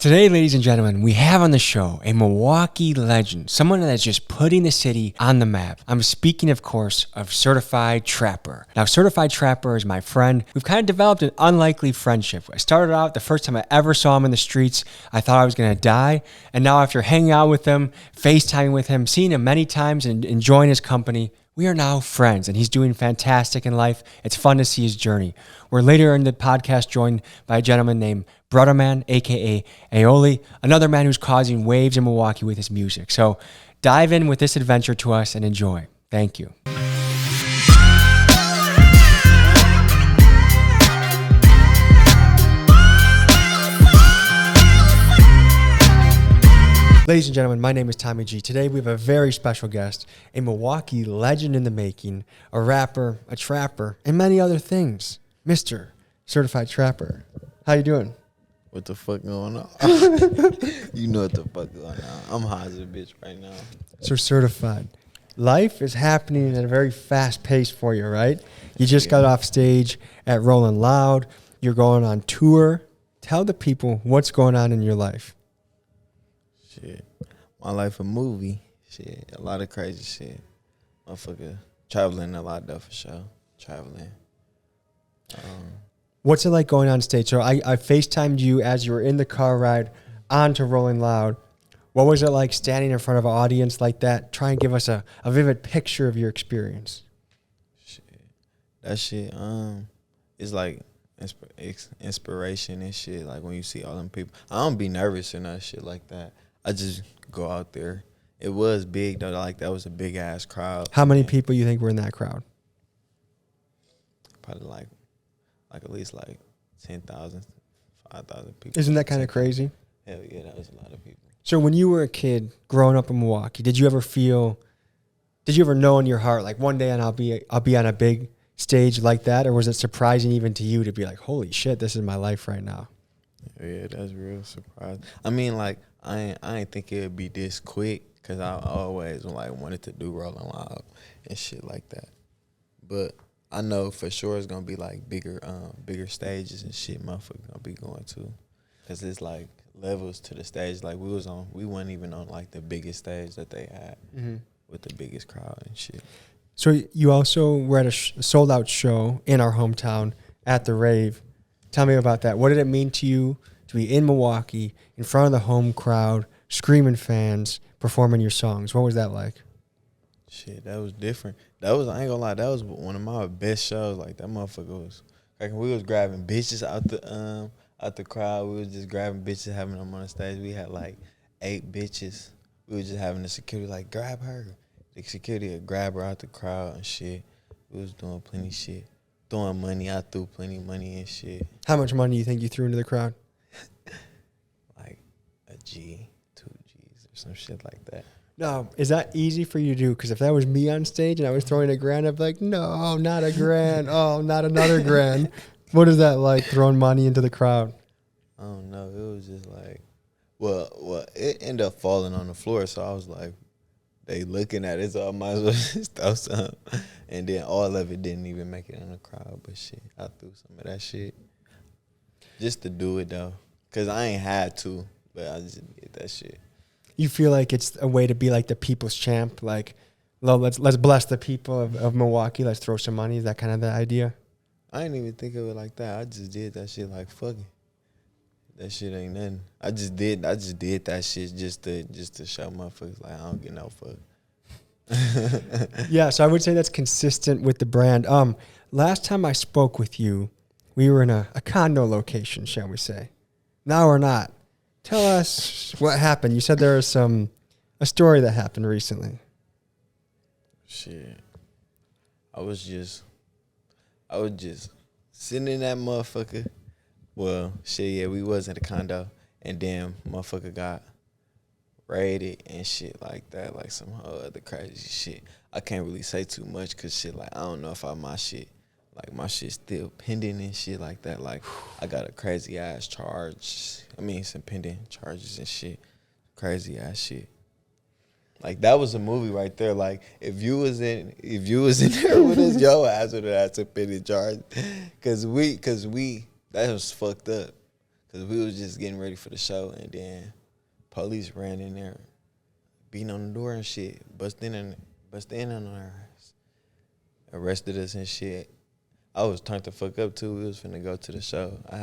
Today, ladies and gentlemen, we have on the show a Milwaukee legend, someone that's just putting the city on the map. I'm speaking, of course, of Certified Trapper. Now, Certified Trapper is my friend. We've kind of developed an unlikely friendship. I started out the first time I ever saw him in the streets, I thought I was going to die. And now after hanging out with him, FaceTiming with him, seeing him many times and enjoying his company, we are now friends, and he's doing fantastic in life. It's fun to see his journey. We're later in the podcast joined by a gentleman named Brotherman, a.k.a. AyooLii, another man who's causing waves in Milwaukee with his music. So dive in with this adventure to us and enjoy. Thank you. Ladies and gentlemen, my name is Tommy G. Today we have a very special guest, a Milwaukee legend in the making, a rapper, a trapper, and many other things. Mr. Certified Trapper. How you doing? What the fuck going on? You know what the fuck going on. I'm high as a bitch right now. So certified. Life is happening at a very fast pace for you, right? You just got off stage at Rolling Loud. You're going on tour. Tell the people what's going on in your life. Shit. My life a movie. Shit. A lot of crazy shit. Motherfucker. Traveling a lot though for sure. Traveling. What's it like going on stage? So I FaceTimed you as you were in the car ride onto Rolling Loud. What was it like standing in front of an audience like that? Try and give us a vivid picture of your experience. Shit. That shit, it's like inspiration and shit. Like when you see all them people. I don't be nervous or that shit like that. I just go out there. It was big though. Like that was a big ass crowd. How many people you think were in that crowd? Probably like at least like 10,000, 5,000 people. Isn't that kind of crazy? Hell yeah, that was a lot of people. So when you were a kid growing up in Milwaukee, did you ever know in your heart like one day and I'll be on a big stage like that, or was it surprising even to you to be like, holy shit, this is my life right now? Yeah, that's real surprising. I mean, like I ain't think it would be this quick because I always like wanted to do Rolling Loud and shit like that, but I know for sure it's gonna be like bigger stages and shit motherfuckers gonna be going to. Cause it's like levels to the stage. Like we weren't even on like the biggest stage that they had with the biggest crowd and shit. So you also were at a sold out show in our hometown at the Rave. Tell me about that. What did it mean to you to be in Milwaukee in front of the home crowd, screaming fans, performing your songs? What was that like? Shit, that was different. I ain't gonna lie, that was one of my best shows. Like that motherfucker was like we was grabbing bitches out the crowd. We was just grabbing bitches, having them on the stage. We had like 8 bitches. We was just having the security like grab her. The security would grab her out the crowd and shit. We was doing plenty shit. Throwing money. I threw plenty of money and shit. How much money do you think you threw into the crowd? Like a G, 2 G's or some shit like that. No, is that easy for you to do? Because if that was me on stage and I was throwing $1,000, I'd be like, no, not $1,000. Oh, not another $1,000. What is that like, throwing money into the crowd? I don't know. It was just like, well, it ended up falling on the floor. So I was like, they looking at it, so I might as well just throw some. And then all of it didn't even make it in the crowd. But shit, I threw some of that shit just to do it though. Because I ain't had to, but I just did that shit. You feel like it's a way to be like the people's champ, like, let's bless the people of Milwaukee. Let's throw some money. Is that kind of the idea? I didn't even think of it like that. I just did that shit like fuck it. That shit ain't nothing. I just did that shit just to show motherfuckers like I don't get no fuck. Yeah, so I would say that's consistent with the brand. Last time I spoke with you, we were in a condo location, shall we say? Now we're not. Tell us what happened. You said there was a story that happened recently. Shit. I was just sitting in that motherfucker. Well, shit, yeah, we was in a condo, and then motherfucker got raided and shit like that, like some other crazy shit. I can't really say too much because shit, like, I don't know if my shit still pending and shit like that. Like, I got a crazy ass charge. I mean, some pending charges and shit. Crazy ass shit. Like, that was a movie right there. Like, if you was in there with us, your ass would have had some pending charge. Cause we, that was fucked up. Cause we was just getting ready for the show, and then police ran in there, beating on the door and shit, busting in on our ass, arrested us and shit. I was turned the fuck up too. We was finna go to the show. I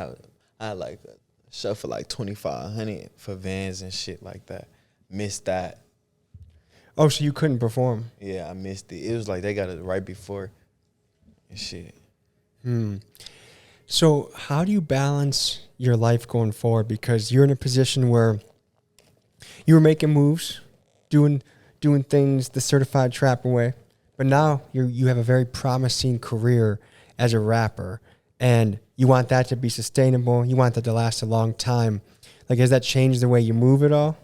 had like a show for like 2,500 for Vans and shit like that. Missed that. Oh, so you couldn't perform? Yeah, I missed it. It was like they got it right before and shit. So how do you balance your life going forward? Because you're in a position where you were making moves, doing things the certified trapper way, but now you have a very promising career as a rapper, and you want that to be sustainable. You want that to last a long time. Like, has that changed the way you move at all?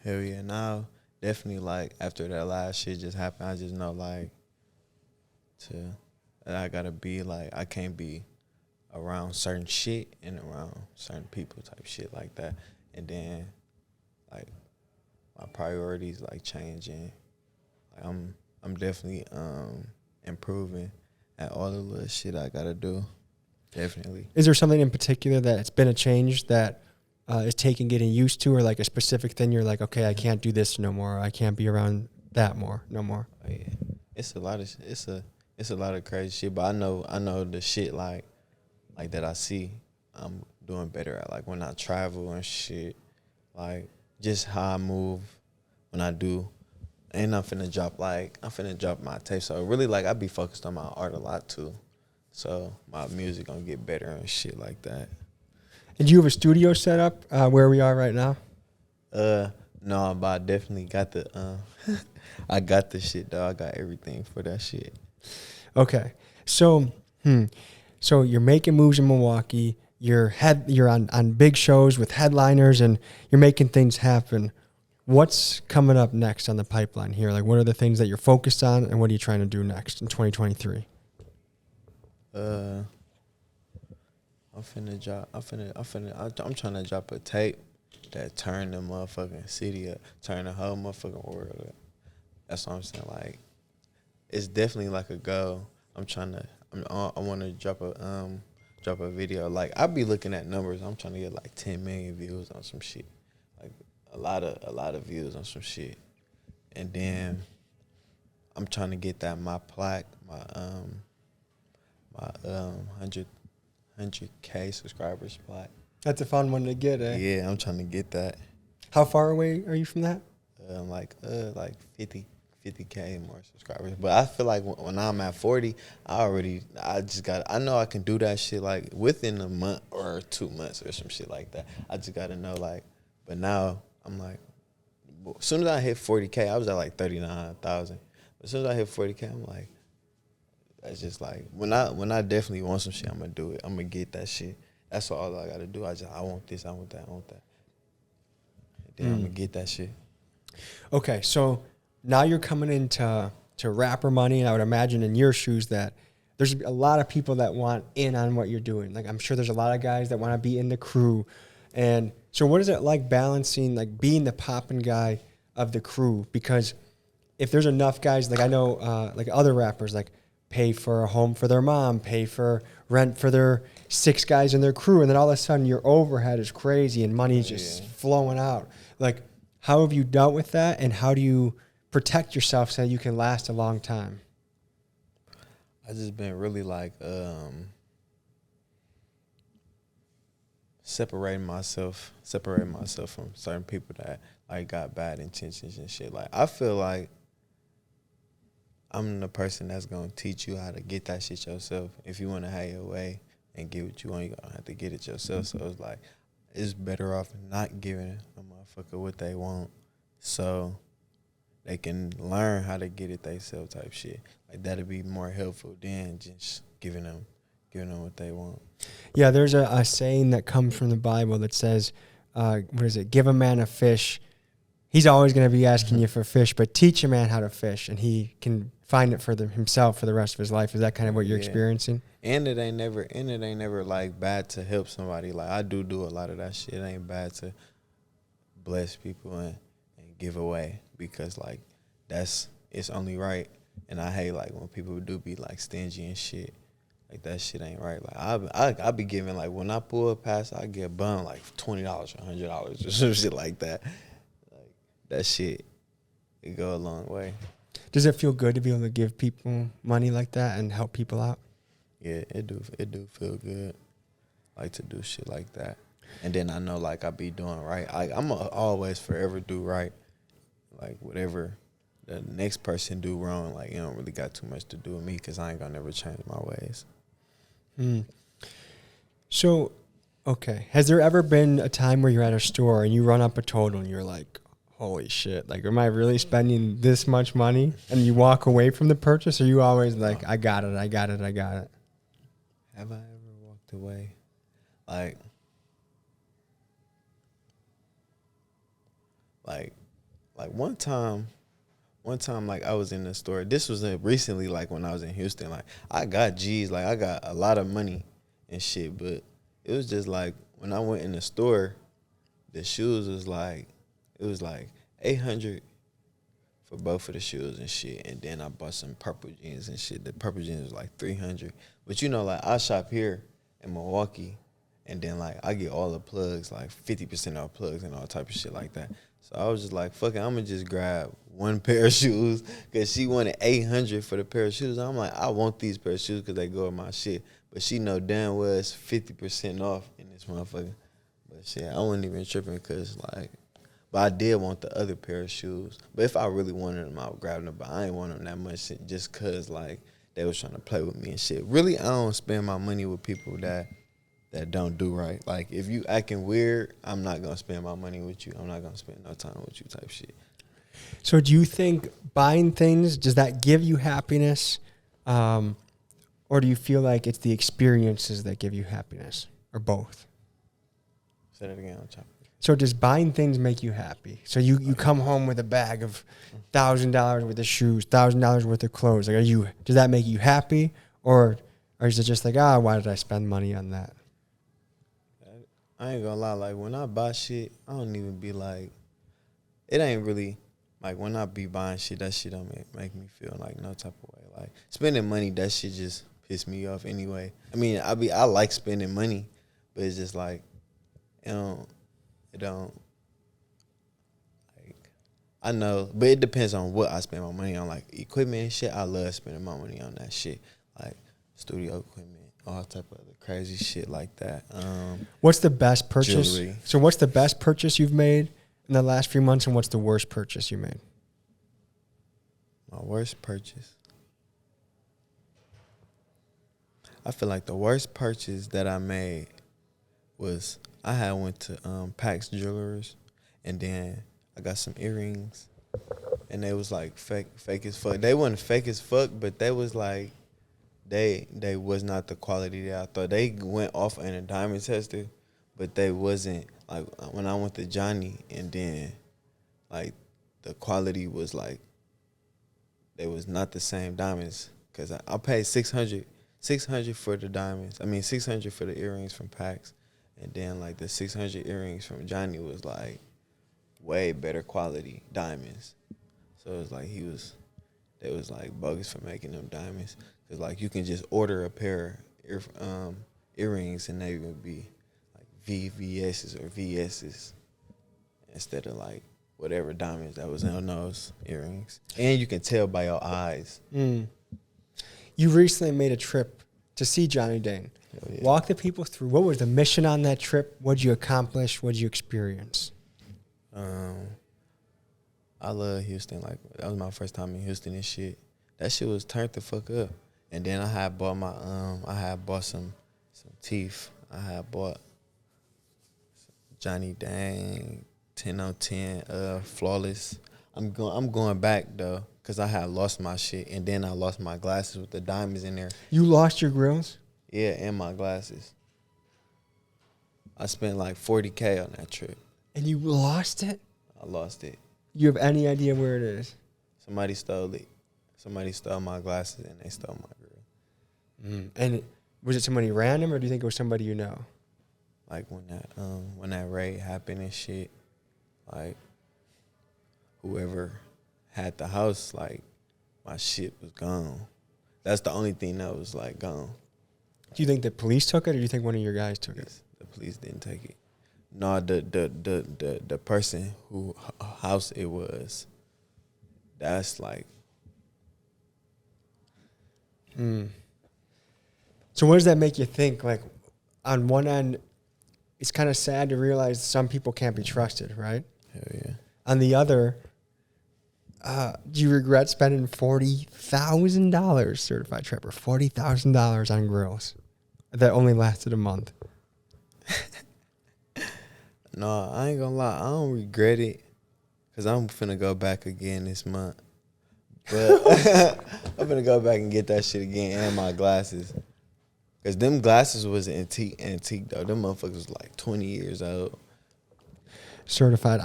Hell yeah, now definitely like after that last shit just happened, I just know like that I gotta be like, I can't be around certain shit and around certain people type shit like that. And then like my priorities like changing. Like I'm definitely improving at all the little shit I gotta do. Definitely. Is there something in particular that it's been a change that is taking getting used to, or like a specific thing you're like, okay, I can't do this no more. I can't be around that no more. Oh, yeah. It's a lot of crazy shit, but I know the shit like that I see I'm doing better at, like when I travel and shit, like just how I move when I do. And I'm finna drop my tape. So really like I be focused on my art a lot too. So my music gonna get better and shit like that. And do you have a studio set up where we are right now? No, but I definitely got the I got the shit though. I got everything for that shit. Okay. So so you're making moves in Milwaukee, you're on big shows with headliners, and you're making things happen. What's coming up next on the pipeline here? Like, what are the things that you're focused on, and what are you trying to do next in 2023? I'm trying to drop a tape that turn the motherfucking city up, turn the whole motherfucking world up. That's what I'm saying. Like, it's definitely like a goal. I want to drop a video. Like, I be looking at numbers. I'm trying to get like 10 million views on some shit. Like a lot of views on some shit. And then I'm trying to get that my plaque, my 100K subscribers plaque. That's a fun one to get, eh? Yeah, I'm trying to get that. How far away are you from that? Like 50K more subscribers. But I feel like when I'm at 40, I know I can do that shit like within a month or 2 months or some shit like that. I just gotta know like, but now I'm like, as soon as I hit 40K, I was at like 39,000. As soon as I hit 40K, I'm like, that's just like, when I definitely want some shit, I'm gonna do it. I'm gonna get that shit. That's all I gotta do. I want this, I want that, I want that. And then I'm gonna get that shit. Okay, so now you're coming into rapper money, and I would imagine in your shoes that there's a lot of people that want in on what you're doing. Like, I'm sure there's a lot of guys that want to be in the crew. And so what is it like balancing, like being the poppin' guy of the crew? Because if there's enough guys, like I know like other rappers, like pay for a home for their mom, pay for rent for their 6 guys in their crew, and then all of a sudden your overhead is crazy and money's just flowing out. Like, how have you dealt with that, and how do you protect yourself so that you can last a long time? I just been really like separating myself from certain people that like got bad intentions and shit. Like, I feel like I'm the person that's gonna teach you how to get that shit yourself. If you wanna have your way and get what you want, you gonna have to get it yourself. So it's like, it's better off not giving a motherfucker what they want, so they can learn how to get it themselves type shit. Like, that'd be more helpful than just giving them what they want. Yeah, there's a saying that comes from the Bible that says, what is it? Give a man a fish. He's always going to be asking you for fish, but teach a man how to fish, and he can find it for himself for the rest of his life. Is that kind of what you're experiencing? And it ain't never like bad to help somebody. Like, I do a lot of that shit. It ain't bad to bless people and give away, because like it's only right. And I hate like when people do be like stingy and shit. Like that shit ain't right. Like I be giving like when I pull a pass, I get bummed like $20 or $100 or some shit like that. Like that shit, it go a long way. Does it feel good to be able to give people money like that and help people out? Yeah, it do feel good. Like to do shit like that. And then I know like I be doing right. I'm always forever do right. Like whatever the next person do wrong, like it don't really got too much to do with me because I ain't gonna never change my ways. So, okay. Has there ever been a time where you're at a store and you run up a total and you're like, holy shit, like, am I really spending this much money? And you walk away from the purchase? Or are you always like, I got it. Have I ever walked away? Like one time, like I was in the store. This was recently, like when I was in Houston. Like I got G's, like I got a lot of money and shit. But it was just like when I went in the store, the shoes was like, it was like $800 for both of the shoes and shit. And then I bought some purple jeans and shit. The purple jeans was like $300. But you know, like I shop here in Milwaukee, and then like I get all the plugs, like 50% off plugs and all type of shit like that. So I was just like, fuck it, I'm gonna just grab one pair of shoes because she wanted $800 for the pair of shoes. I'm like, I want these pair of shoes because they go with my shit. But she know damn well it's 50% off in this motherfucker. But shit, I wasn't even tripping because like, but I did want the other pair of shoes. But if I really wanted them, I would grab them. But I ain't want them that much just because like they was trying to play with me and shit. Really, I don't spend my money with people that don't do right. Like, if you acting weird, I'm not going to spend my money with you. I'm not going to spend no time with you type shit. So do you think buying things, does that give you happiness? Or do you feel like it's the experiences that give you happiness? Or both? Say that again. I'm chopping. So does buying things make you happy? So you come home with a bag of $1,000 worth of shoes, $1,000 worth of clothes. Like, does that make you happy? Or is it just like, why did I spend money on that? I ain't gonna lie, like when I buy shit, I don't even be like, it ain't really, like when I be buying shit, that shit don't make me feel like no type of way. Like spending money, that shit just piss me off anyway. I mean, I like spending money, but it's just like, it don't, like, I know, but it depends on what I spend my money on. Like equipment and shit, I love spending my money on that shit. Like studio equipment, all type of other crazy shit like that. What's the best purchase? Jewelry. So what's the best purchase you've made in the last few months, and what's the worst purchase you made? My worst purchase. I feel like the worst purchase that I made was I had went to Pax Jewelers, and then I got some earrings, and they was like fake as fuck. They wasn't fake as fuck, but they was like, They was not the quality that I thought. They went off in a diamond tester, but they wasn't, like when I went to Johnny, and then like the quality was like, they was not the same diamonds. Cause I paid $600 for the diamonds. I mean $600 for the earrings from Pax, and then like the 600 earrings from Johnny was like way better quality diamonds. So it was like they was like bogus for making them diamonds. Cause like you can just order a pair of earrings and they would be like VVS's or VS's instead of like whatever diamonds that was on those earrings. And you can tell by your eyes. You recently made a trip to see Johnny Dane. Yeah. Walk the people through. What was the mission on that trip? What did you accomplish? What did you experience? I love Houston. Like that was my first time in Houston and shit. That shit was turned the fuck up. And then I had bought some teeth. I had bought Johnny Dang 10 on 10 flawless. I'm going back though, cause I had lost my shit, and then I lost my glasses with the diamonds in there. You lost your grills? Yeah, and my glasses. I spent like $40K on that trip. And you lost it? I lost it. You have any idea where it is? Somebody stole it. Somebody stole my glasses and they stole my grill. And was it somebody random, or do you think it was somebody you know? Like when that raid happened and shit, like whoever had the house, like my shit was gone. That's the only thing that was like gone. Do you think the police took it, or do you think one of your guys took it? The police didn't take it. No, the person who house it was. That's like. So what does that make you think? Like, on one end, it's kind of sad to realize some people can't be trusted, right? Hell yeah. On the other, do you regret spending $40,000, certified trapper, $40,000 on grills that only lasted a month? No, I ain't gonna lie. I don't regret it because I'm finna go back again this month. But I'm finna go back and get that shit again and my glasses. Because them glasses was antique though. Them motherfuckers was like 20 years old. Certified.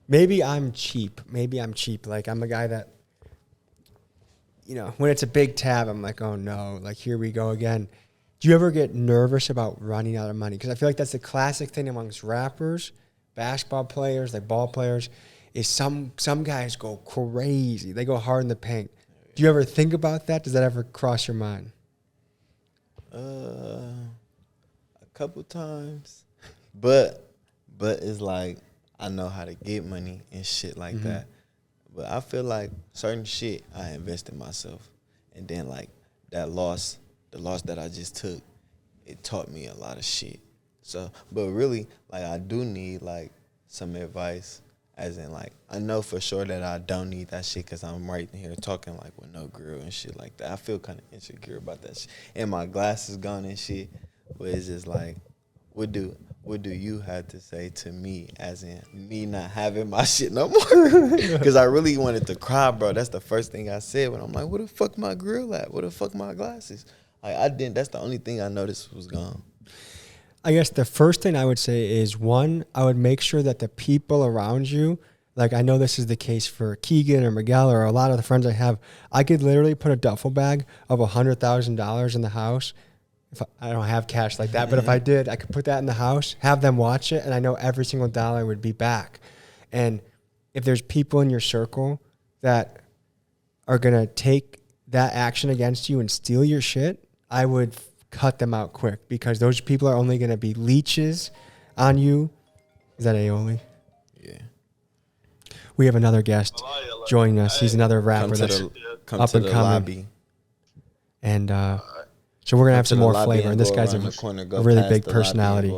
Maybe I'm cheap. Like, I'm a guy that, when it's a big tab, I'm like, oh no, like, here we go again. Do you ever get nervous about running out of money? Because I feel like that's the classic thing amongst rappers, basketball players, like ball players, is some guys go crazy. They go hard in the paint. Do you ever think about that? Does that ever cross your mind? A couple times. But it's like I know how to get money and shit like that. But I feel like certain shit I invest in myself. And then like the loss that I just took, it taught me a lot of shit. So, but really, like, I do need like some advice. As in, like, I know for sure that I don't need that shit because I'm right here talking, like, with no grill and shit like that. I feel kind of insecure about that shit. And my glasses gone and shit. But it's just like, what do you have to say to me, as in me not having my shit no more? Because I really wanted to cry, bro. That's the first thing I said when I'm like, where the fuck my grill at? Where the fuck my glasses? Like, that's the only thing I noticed was gone. I guess the first thing I would say is, one, I would make sure that the people around you, like, I know this is the case for Keegan or Miguel or a lot of the friends I have, I could literally put a duffel bag of $100,000 in the house. If I don't have cash like that, but if I did, I could put that in the house, have them watch it, and I know every single dollar would be back. And if there's people in your circle that are going to take that action against you and steal your shit, I would cut them out quick, because those people are only going to be leeches on you. Is that AyooLii? Yeah. We have another guest joining us. He's another rapper that's up and coming. Lobby. And so we're going to have some more flavor. And this guy's a really big personality.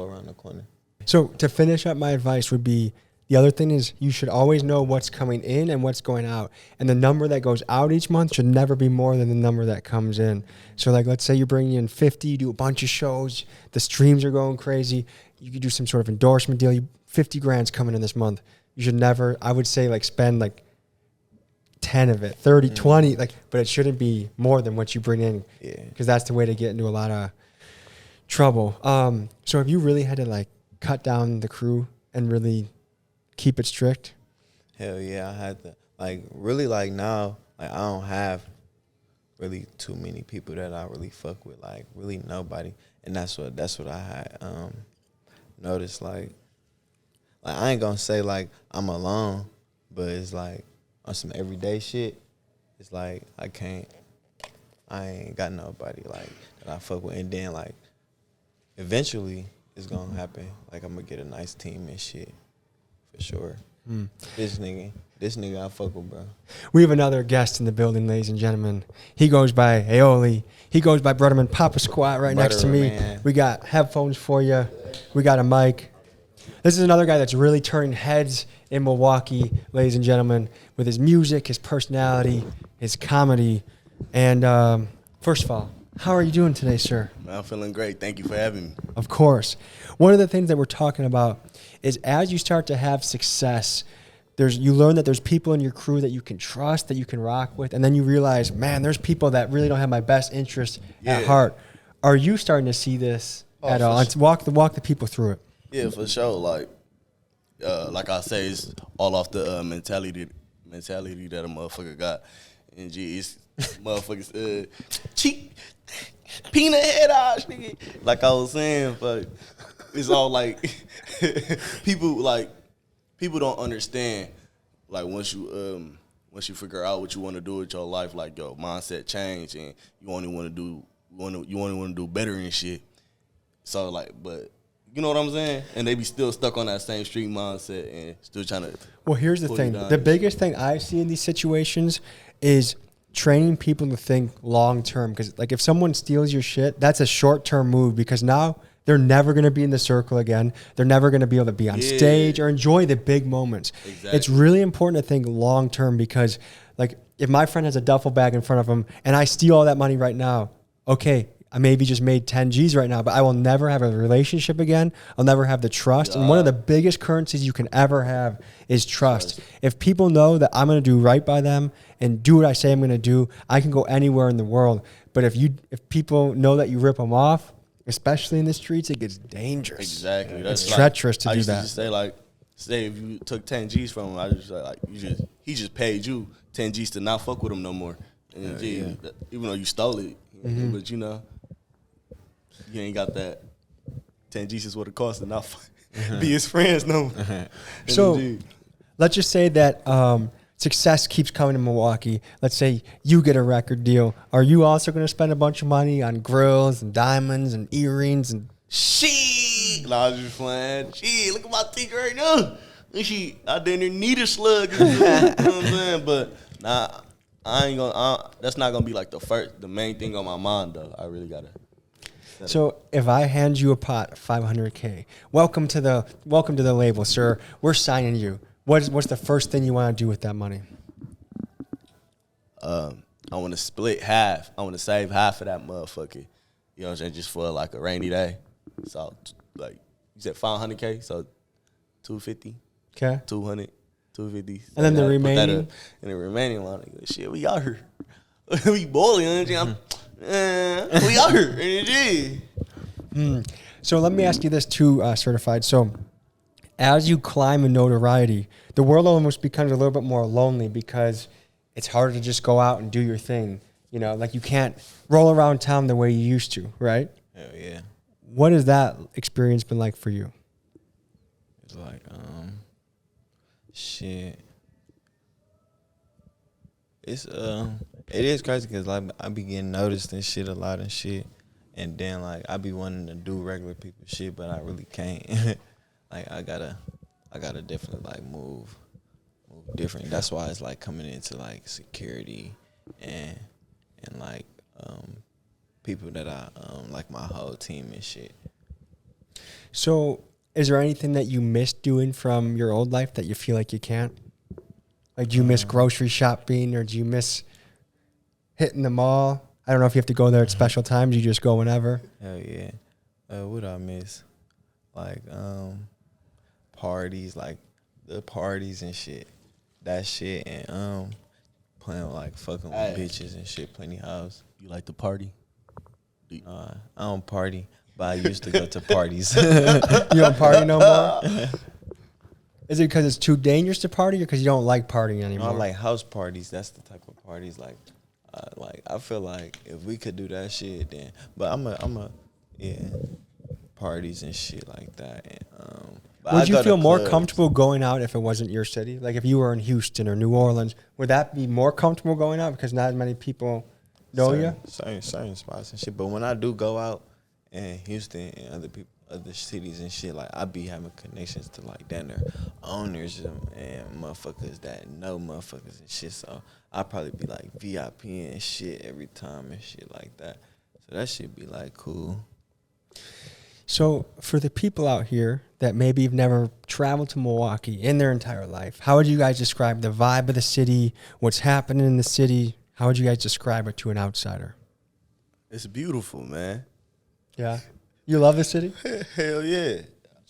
So to finish up, my advice would be, the other thing is, you should always know what's coming in and what's going out. And the number that goes out each month should never be more than the number that comes in. So, like, let's say you're bringing in 50, you do a bunch of shows, the streams are going crazy. You could do some sort of endorsement deal. 50 grand's coming in this month. You should never, I would say, like, spend like 10 of it, 30, 20, like, but it shouldn't be more than what you bring in. Yeah. Because that's the way to get into a lot of trouble. So have you really had to, like, cut down the crew and really keep it strict? Hell yeah, I had to. Like, really, like, now, like, I don't have really too many people that I really fuck with, like, really nobody. And that's what I had noticed. Like I ain't gonna say like I'm alone, but it's like on some everyday shit, it's like I ain't got nobody like that I fuck with. And then like eventually it's gonna happen. Like, I'm gonna get a nice team and shit for sure. This nigga I fuck with, bro. We have another guest in the building, ladies and gentlemen. He goes by AyooLii. He goes by Brotherman Papa Squat right next to me. Man. We got headphones for you. We got a mic. This is another guy that's really turning heads in Milwaukee, ladies and gentlemen, with his music, his personality, his comedy. And first of all, how are you doing today, sir? I'm feeling great. Thank you for having me. Of course. One of the things that we're talking about is, as you start to have success, you learn that there's people in your crew that you can trust, that you can rock with, and then you realize, man, there's people that really don't have my best interest at heart. Are you starting to see this at all? And walk the people through it. Yeah, for sure. Like I say, it's all off the mentality that a motherfucker got. And it's motherfuckers cheap peanut head ass nigga. Like I was saying, but it's all like people don't understand. Like once you figure out what you want to do with your life, like your mindset change and you only want to do you only want to do better and shit. So like, but you know what I'm saying? And they be still stuck on that same street mindset and still trying to. Well, here's the thing. The biggest thing I see in these situations is training people to think long term. Because like if someone steals your shit, that's a short term move because now they're never going to be in the circle again. They're never going to be able to be on stage or enjoy the big moments. Exactly. It's really important to think long term because like if my friend has a duffel bag in front of him and I steal all that money right now, okay, I maybe just made 10 G's right now, but I will never have a relationship again. I'll never have the trust. And one of the biggest currencies you can ever have is trust. If people know that I'm going to do right by them and do what I say I'm going to do, I can go anywhere in the world. But if people know that you rip them off, especially in the streets, it gets dangerous. Exactly. It's treacherous to do that. I used to just say if you took 10 G's from him, I just like he just paid you 10 G's to not fuck with him no more. And even though you stole it, but you know. You ain't got that 10 G's is what it costs to not be his friends no more. So let's just say that success keeps coming to Milwaukee. Let's say you get a record deal. Are you also going to spend a bunch of money on grills and diamonds and earrings and shit? Nah, I was just playing. Shit, look at my teeth right now. She out there need a slug. You know what I'm saying? But nah, I ain't gonna. That's not gonna be like the main thing on my mind though. I really gotta. So if I hand you a pot of $500K, welcome to the label, sir. We're signing you. What's the first thing you want to do with that money? I want to split half. I want to save half of that motherfucker. You know what I'm saying? Just for like a rainy day. So like you said $500K, so $250. Okay. $200, $250. And then the remaining. And the remaining one, shit, we out here. We boiling, you know what I'm we out here. So let me ask you this too, Certified. So as you climb in notoriety, the world almost becomes a little bit more lonely because it's harder to just go out and do your thing. You know, like you can't roll around town the way you used to, right? Hell yeah. What has that experience been like for you? It's like, shit. It's it is crazy because like I be getting noticed and shit a lot and shit, and then like I be wanting to do regular people shit, but I really can't. Like I gotta definitely like move different. That's why it's like coming into like security and like people that I like my whole team and shit. So is there anything that you miss doing from your old life that you feel like you can't? Like, do you miss grocery shopping or do you miss hitting the mall? I don't know if you have to go there at special times. You just go whenever. Hell yeah. What do I miss? Like, parties, like the parties and shit. That shit and playing with, like fucking with bitches and shit, plenty house. You like to party? I don't party, but I used to go to parties. You don't party no more? Is it because it's too dangerous to party or because you don't like partying anymore? I like house parties. That's the type of parties like I feel like if we could do that shit, then. But I'm a parties and shit like that. And, would you feel more comfortable going out if it wasn't your city? Like if you were in Houston or New Orleans, would that be more comfortable going out because not as many people know you? Certain spots and shit. But when I do go out in Houston and other cities and shit, like I be having connections to like down there owners and motherfuckers that know motherfuckers and shit. So I probably be like VIP and shit every time and shit like that. So that shit be like cool. So for the people out here that maybe have never traveled to Milwaukee in their entire life, how would you guys describe the vibe of the city? What's happening in the city? How would you guys describe it to an outsider? It's beautiful, man. Yeah. You love the city? Hell yeah.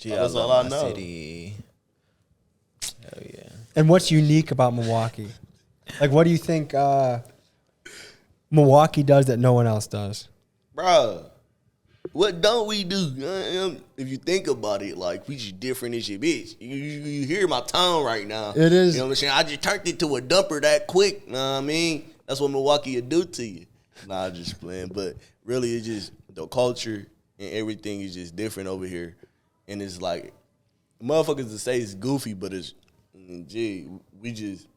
That's all I know. City. Hell yeah. And what's unique about Milwaukee? Like, what do you think Milwaukee does that no one else does? Bruh, what don't we do? If you think about it, like, we just different as your bitch. You hear my tone right now. It is. You know what I'm saying? I just turned it to a dumper that quick. Know what I mean? That's what Milwaukee will do to you. Nah, I'm just playing. But really, it's just the culture and everything is just different over here. And it's like, motherfuckers to say it's goofy, but it's, we just.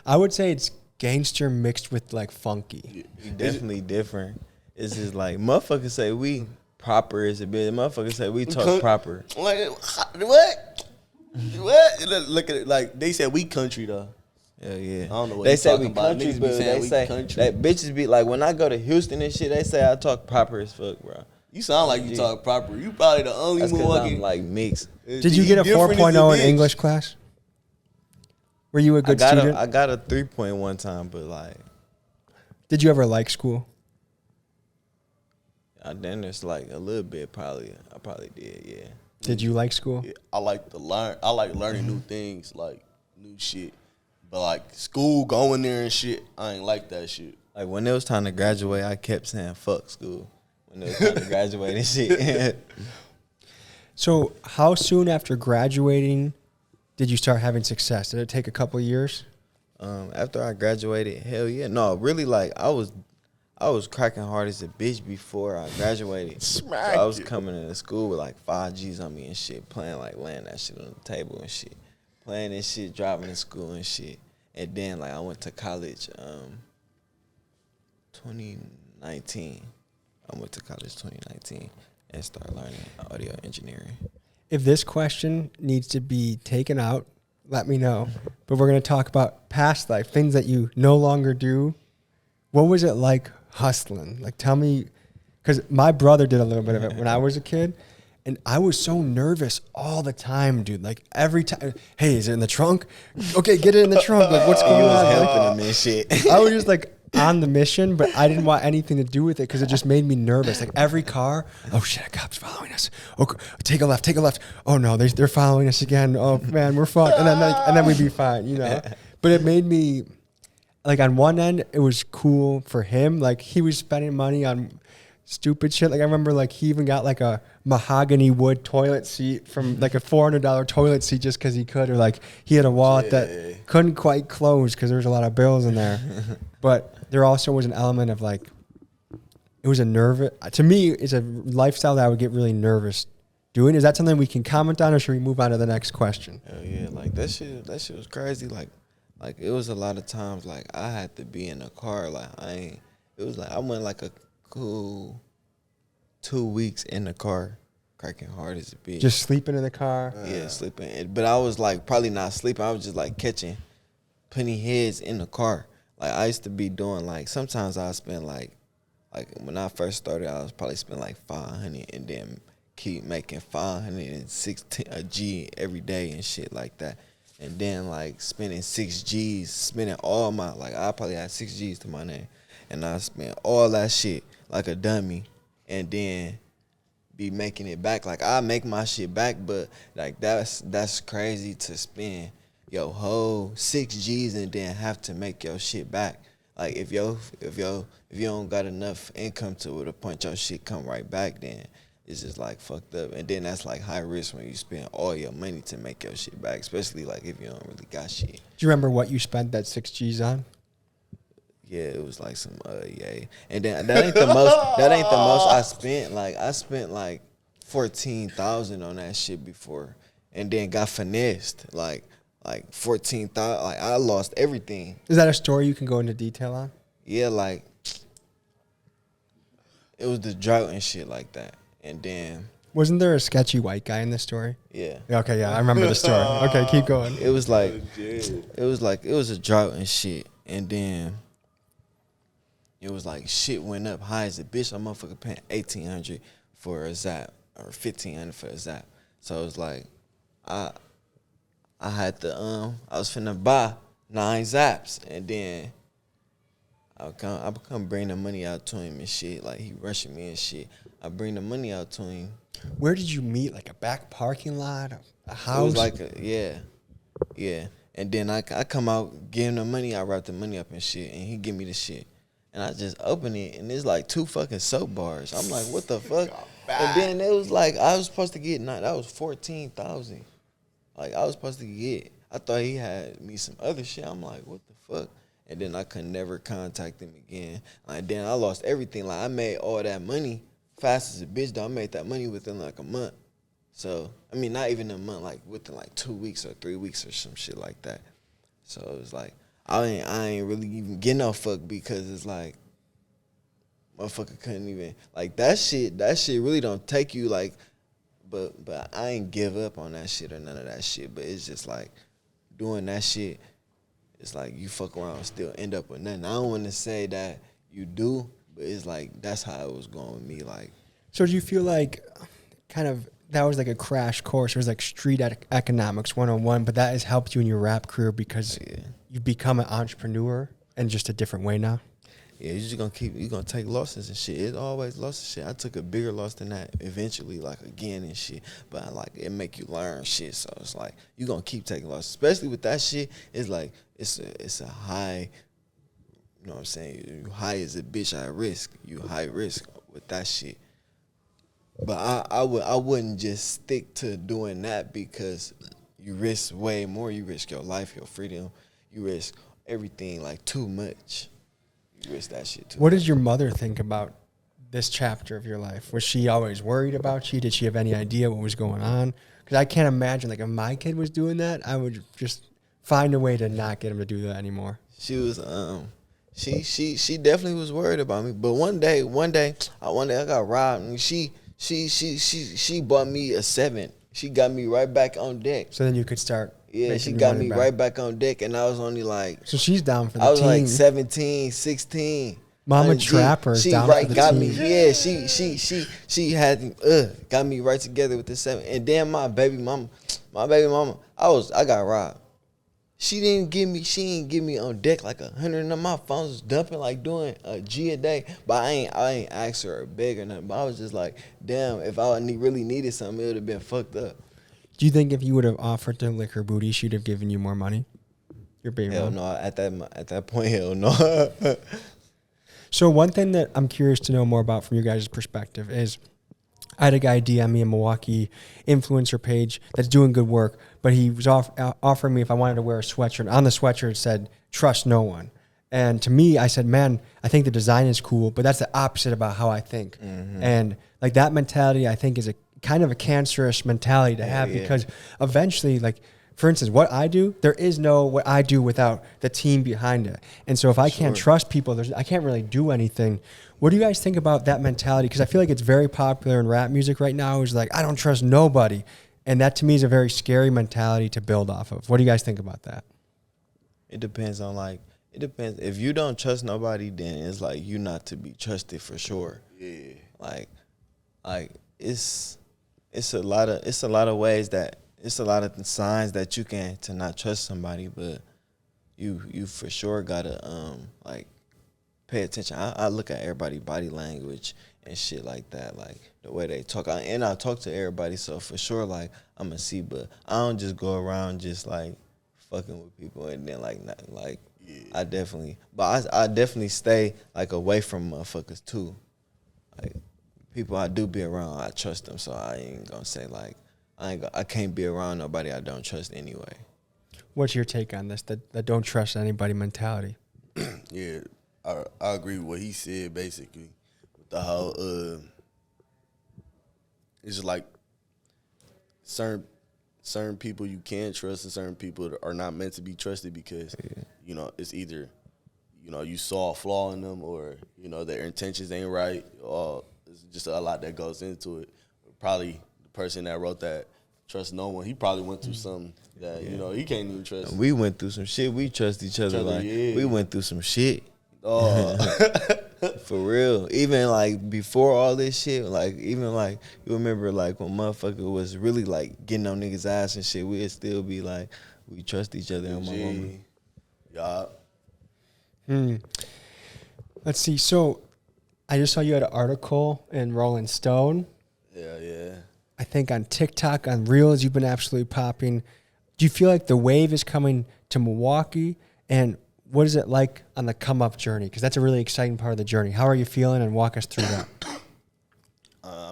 I would say it's gangster mixed with like funky. Definitely different. It's just like motherfuckers say we proper as a bitch. Motherfuckers say we talk proper. Like what? What? Look at it. Like they said we country though. Hell yeah. I don't know what they you say talking we about. country, Niggas be but saying they we say country. that bitches be like when I go to Houston and shit, they say I talk proper as fuck, bro. You sound like you talk proper. You probably the only That's because Milwaukee. I'm like mixed. Did you get a 4.0 in English class? Were you a good student? I got a 3.1 time, but like, did you ever like school? then there's like a little bit probably. I probably did, yeah. Did you like school? Yeah, I like to learn. I like learning new things, like new shit. But like school, going there and shit, I ain't like that shit. Like when it was time to graduate, I kept saying fuck school. When it was time to graduate and shit. So how soon after graduating did you start having success? Did it take a couple of years? After I graduated, hell yeah. No, really, like I was cracking hard as a bitch before I graduated. So I was coming into school with like 5 G's on me and shit, playing like laying that shit on the table and shit, playing this shit, driving to school and shit. And then like I went to college, 2019. I went to college 2019 and started learning audio engineering. If this question needs to be taken out, let me know. But we're going to talk about past life, things that you no longer do. What was it like hustling? Like, tell me, because my brother did a little bit of it when I was a kid, and I was so nervous all the time, dude. Like, every time, hey, is it in the trunk? Okay, get it in the trunk. Like, what's going on? Helping them and shit. I was just like on the mission, but I didn't want anything to do with it because it just made me nervous. Like every car, oh shit, a cop's following us. Oh, take a left, take a left. Oh no, they're following us again. Oh man, we're fucked. And then we'd be fine, you know. But it made me, like, on one end, it was cool for him. Like he was spending money on stupid shit. Like I remember, like he even got like a mahogany wood toilet seat from like a $400 toilet seat just because he could, or like he had a wallet that couldn't quite close because there was a lot of bills in there. But there also was an element of like, it was a nervous, to me, it's a lifestyle that I would get really nervous doing. Is that something we can comment on, or should we move on to the next question? Hell yeah, like that shit was crazy. Like it was a lot of times like I had to be in a car. Like it was like I went like a cool 2 weeks in the car, cracking hard as a bitch. Just sleeping in the car? Yeah, sleeping. But I was like probably not sleeping. I was just like catching penny heads in the car. Like I used to be doing like, sometimes I spend like when I first started, I was probably spend like 500 and then keep making 516 a G every day and shit like that. And then like spending 6 G's, spending all my, like I probably had 6 G's to my name. And I spent all that shit like a dummy and then be making it back. Like I make my shit back, but like that's crazy to spend your whole 6 G's and then have to make your shit back. Like if you don't got enough income to the point your shit come right back, then it's just like fucked up. And then that's like high risk when you spend all your money to make your shit back, especially like if you don't really got shit. Do you remember what you spent that 6 G's on? Yeah, it was like some yeah. And then that ain't the most I spent. Like I spent like 14,000 on that shit before, and then got finessed like 14,000. Like I lost everything. Is that a story you can go into detail on? Yeah, like it was the drought and shit like that. And then wasn't there a sketchy white guy in this story? Yeah. Okay, yeah, I remember the story. Okay, keep going. It was a drought and shit, and then it was like shit went up high as a bitch. I'm motherfucker paying $1,800 for a zap or $1,500 for a zap. So it was like I had to I was finna buy 9 zaps, and then I come bring the money out to him and shit. Like he rushing me and shit. I bring the money out to him. Where did you meet? Like a back parking lot, a house? It was like yeah. And then I come out, give him the money. I wrap the money up and shit, and he give me the shit. And I just open it, and it's like 2 fucking soap bars. I'm like, what the fuck? And then it was like I was supposed to get that was 14,000. Like I was supposed to get. I thought he had me some other shit. I'm like, what the fuck? And then I could never contact him again. And then I lost everything. Like I made all that money fast as a bitch. Though I made that money within like a month. So I mean, not even a month. Like within like 2 weeks or 3 weeks or some shit like that. So it was like I ain't really even get no fuck because it's like motherfucker couldn't even like that shit. That shit really don't take you like, but I ain't give up on that shit or none of that shit. But it's just like doing that shit. It's like you fuck around and still end up with nothing. I don't want to say that you do, but it's like that's how it was going with me. Like, So do you feel like kind of that was like a crash course? It was like street economics 101, but that has helped you in your rap career because you've become an entrepreneur in just a different way now? yeah, you gonna take losses and shit. It's always losses and shit. I took a bigger loss than that eventually, like again and shit. But like it make you learn shit. So it's like you gonna keep taking losses, especially with that shit. It's like it's a high. You know what I'm saying? You high as a bitch at risk. You high risk with that shit. But I wouldn't just stick to doing that because you risk way more. You risk your life, your freedom. You risk everything like too much. You risk that shit too What much. did your mother think about this chapter of your life? Was she always worried about you? Did she have any idea what was going on? Because I can't imagine, like, if my kid was doing that, I would just find a way to not get him to do that anymore. She was she definitely was worried about me. But one day I got robbed and she bought me a 7. She got me right back on deck. So then you could start. Yeah, she got me right back on deck, and I was only like, So she's down for the team. I was like 17, 16. Mama G, Trapper is she down right for the got team. me. Yeah, she had got me right together with the 7. And then my baby mama, I got robbed. She didn't give me on deck like 100 of my phones was dumping like doing a G a day. But I ain't asked her or beg or nothing. But I was just like, damn, if I really needed something, it would have been fucked up. Do you think if you would have offered to lick her booty, she'd have given you more money? Your baby Hell mom? no, at that point, hell no. So one thing that I'm curious to know more about from your guys' perspective is I had a guy DM me a Milwaukee influencer page that's doing good work, but he was offering me if I wanted to wear a sweatshirt. On the sweatshirt it said, trust no one. And to me, I said, man, I think the design is cool, but that's the opposite about how I think. Mm-hmm. And like that mentality, I think, is a kind of a cancerous mentality to have because eventually, like, for instance, what I do, there is no what I do without the team behind it. And so if I can't trust people, I can't really do anything. What do you guys think about that mentality? Because I feel like it's very popular in rap music right now. Is like, I don't trust nobody. And that to me is a very scary mentality to build off of. What do you guys think about that? It depends. If you don't trust nobody, then it's like you not to be trusted for sure. Yeah. Like it's a lot of ways that it's a lot of signs that you can to not trust somebody, but you for sure gotta like pay attention. I look at everybody's body language and shit like that, like the way they talk. I talk to everybody, so for sure, like I'm gonna see, but I don't just go around just like fucking with people and then like not like. Yeah. I definitely stay like away from motherfuckers too. Like people I do be around, I trust them, so I ain't gonna say like I can't be around nobody I don't trust anyway. What's your take on this? That don't trust anybody mentality. Yeah, I agree with what he said basically. With the whole it's just like certain people you can trust and certain people that are not meant to be trusted because you know it's either you saw a flaw in them or their intentions ain't right. Or it's just a lot that goes into it. Probably the person that wrote that, trust no one. He probably went through something that he can't even trust. We went through some shit. We trust each other like we went through some shit. Oh, for real. Even like before all this shit, like even like you remember like when motherfucker was really like getting on niggas' ass and shit, we'd still be like we trust each other on my mama. Yeah. Let's see. So I just saw you had an article in Rolling Stone. Yeah. I think on TikTok, on Reels, you've been absolutely popping. Do you feel like the wave is coming to Milwaukee? And what is it like on the come up journey? Because that's a really exciting part of the journey. How are you feeling? And walk us through that. I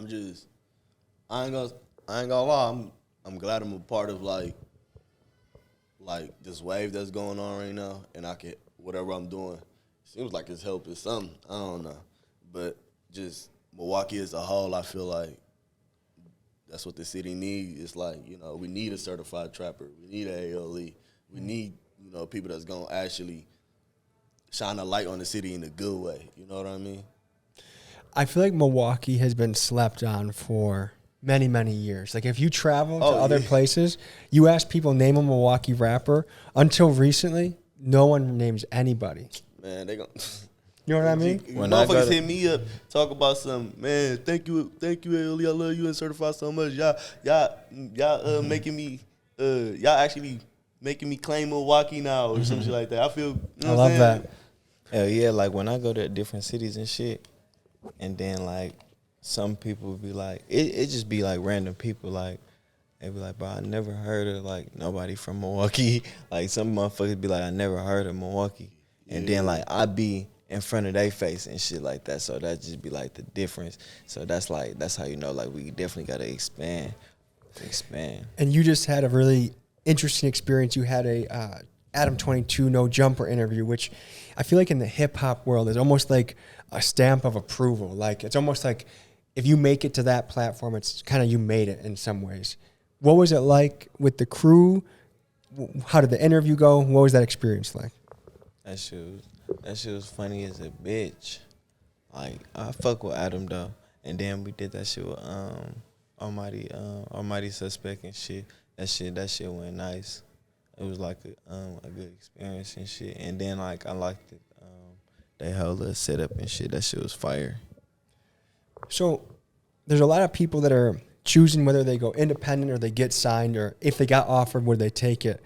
ain't gonna lie. I'm glad I'm a part of like this wave that's going on right now, and I can whatever I'm doing. Seems like it's helping something. I don't know, but just Milwaukee as a whole, I feel like that's what the city needs. It's like we need a certified trapper. We need an AyooLii. We need people that's gonna actually shine a light on the city in a good way. You know what I mean? I feel like Milwaukee has been slept on for many, many years. Like if you travel to other places, you ask people name a Milwaukee rapper. Until recently, no one names anybody. Man, they gonna. You know what I mean? When motherfuckers hit me up, talk about some man. Thank you, AyooLii. I love you and certified so much. Y'all making me, y'all actually making me claim Milwaukee now or some shit like that. I feel. You know I love that. Hell yeah, like when I go to different cities and shit, and then like some people be like, it just be like random people like. They be like, bro, I never heard of like nobody from Milwaukee. Like some motherfuckers be like, I never heard of Milwaukee, and then like I be in front of their face and shit like that. So that just be like the difference. So that's how you know like we definitely gotta expand. And you just had a really interesting experience. You had a Adam 22 No Jumper interview, which I feel like in the hip hop world is almost like a stamp of approval. Like it's almost like if you make it to that platform, it's kind of you made it in some ways. What was it like with the crew? How did the interview go? What was that experience like? That shit was funny as a bitch. Like I fuck with Adam though, and then we did that shit with Almighty Suspect and shit. That shit went nice. It was like a good experience and shit. And then like I liked it. They whole little setup and shit. That shit was fire. So there's a lot of people that are choosing whether they go independent or they get signed, or if they got offered, would they take it?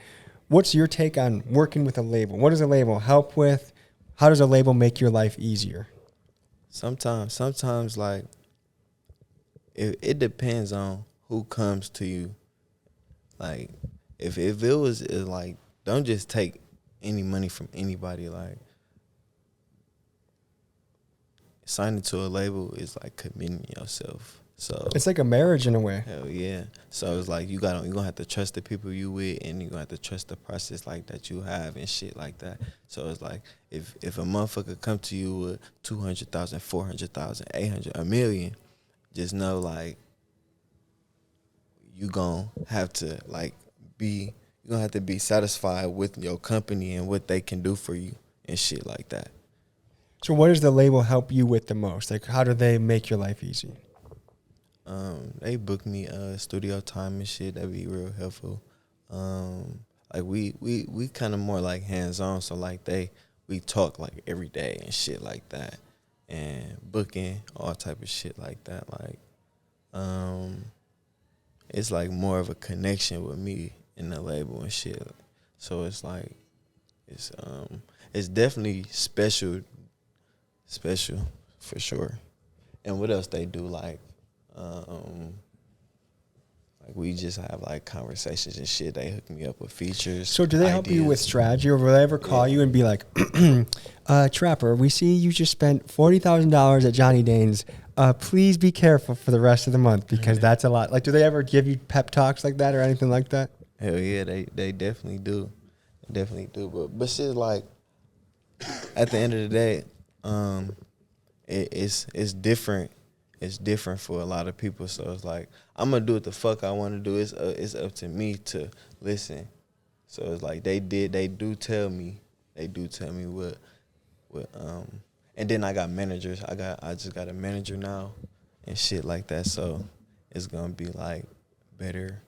What's your take on working with a label? What does a label help with? How does a label make your life easier? Sometimes like it depends on who comes to you. Like if it was like, don't just take any money from anybody. Like signing to a label is like committing yourself. So it's like a marriage in a way. Hell yeah. So it's like you're gonna have to trust the people you with, and you're gonna have to trust the process like that you have and shit like that. So it's like if a motherfucker come to you with 200,000, 400,000, 800, $1 million, just know like you gonna have to be satisfied with your company and what they can do for you and shit like that. So what does the label help you with the most? Like how do they make your life easy? They book me studio time and shit. That'd be real helpful. Like we kind of more like hands on, so like we talk like every day and shit like that, and booking all type of shit like that. Like it's like more of a connection with me in the label and shit. So it's like it's definitely special for sure. And what else they do like we just have like conversations and shit. They hook me up with features. So do they help you with strategy, or will they ever call you and be like, Trapper, we see you just spent $40,000 at Johnny Dane's. Please be careful for the rest of the month because that's a lot. Like, do they ever give you pep talks like that or anything like that? Hell yeah, they definitely do. Definitely do. But shit, like, at the end of the day, it's different. It's different for a lot of people. So it's like, I'm going to do what the fuck I want to do. It's up to me to listen. So it's like they do tell me what and then I got managers. I just got a manager now and shit like that. So it's going to be like better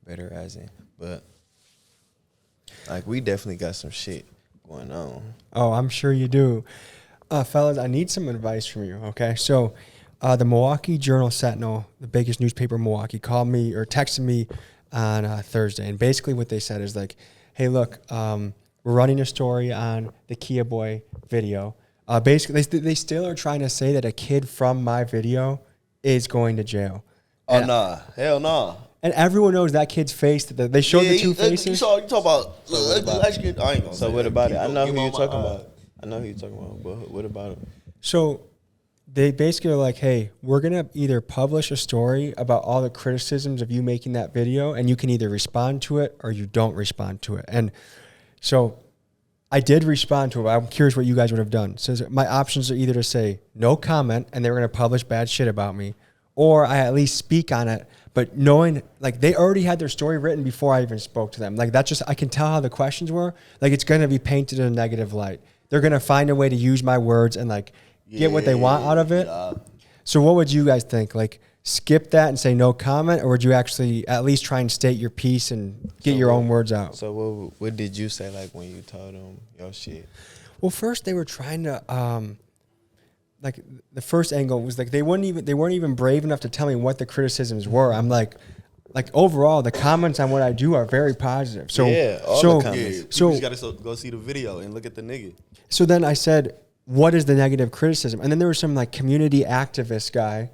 as in. But like we definitely got some shit going on. Oh, I'm sure you do. Fellas, I need some advice from you, okay? So the Milwaukee Journal-Sentinel, the biggest newspaper in Milwaukee, called me or texted me on Thursday. And basically what they said is like, hey, look, we're running a story on the Kia Boy video. Basically, they still are trying to say that a kid from my video is going to jail. Oh, nah. Hell nah. And everyone knows that kid's face. They showed the two faces. You talk about... I ain't gonna so what about it? I know who you're talking about. But what about it? So they basically are like, hey, we're going to either publish a story about all the criticisms of you making that video, and you can either respond to it or you don't respond to it. And so I did respond to it. I'm curious what you guys would have done. So my options are either to say no comment, and they were going to publish bad shit about me, or I at least speak on it. But knowing, like, they already had their story written before I even spoke to them. Like, that's just, I can tell how the questions were. Like, it's going to be painted in a negative light. They're going to find a way to use my words and, like, get what they want out of it. So what would you guys think? Like, skip that and say no comment, or would you actually at least try and state your piece and get your own words out? So what did you say, like, when you told them your shit? Well, first they were trying to like, the angle was like they weren't even brave enough to tell me what the criticisms were. I'm like overall the comments on what I do are very positive. So yeah, all the comments. Yeah, so you just gotta go see the video and look at the nigga. So then I said, what is the negative criticism? And then there was some like community activist guy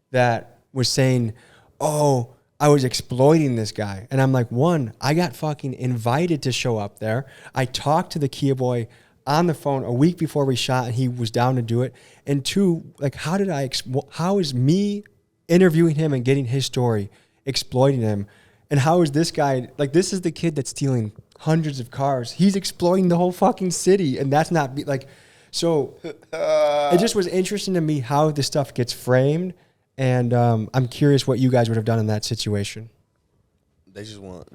that was saying, oh, I was exploiting this guy. And I'm like, one, I got fucking invited to show up there. I talked to the Kia boy on the phone a week before we shot, and he was down to do it. And two, like, how is me interviewing him and getting his story exploiting him? And how is this guy, like, this is the kid that's stealing hundreds of cars. He's exploiting the whole fucking city, and that's not, like, so it just was interesting to me how this stuff gets framed. And I'm curious what you guys would have done in that situation. They just want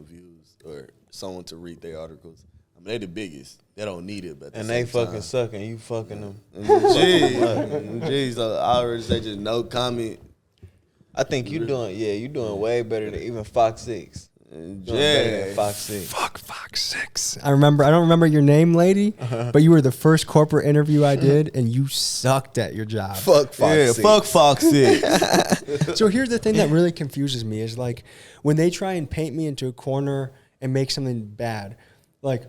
views or someone to read their articles. I mean, they the biggest. They don't need it, but and they fucking suck, and you fucking them. Jeez, I already say just no comment. I think you doing way better than even Fox 6. Fox 6. Fuck Fox 6. I don't remember your name, lady, but you were the first corporate interview I did, and you sucked at your job. Fuck Fox 6. Fuck Fox 6. So here's the thing that really confuses me is, like, when they try and paint me into a corner and make something bad, like,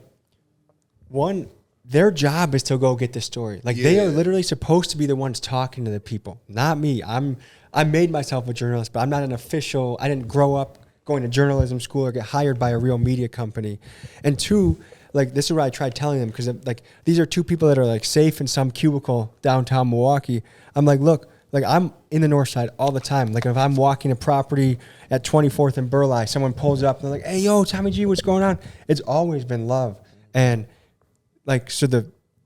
one, their job is to go get the story. Like, they are literally supposed to be the ones talking to the people, not me. I made myself a journalist, but I'm not an official. I didn't grow up going to journalism school or get hired by a real media company. And two, like, this is what I tried telling them, because, like, these are two people that are, like, safe in some cubicle downtown Milwaukee. I'm like, look, like, I'm in the north side all the time. Like, if I'm walking a property at 24th and Burleigh, someone pulls up and they're like, hey, yo, Tommy G, what's going on? It's always been love. And, like, so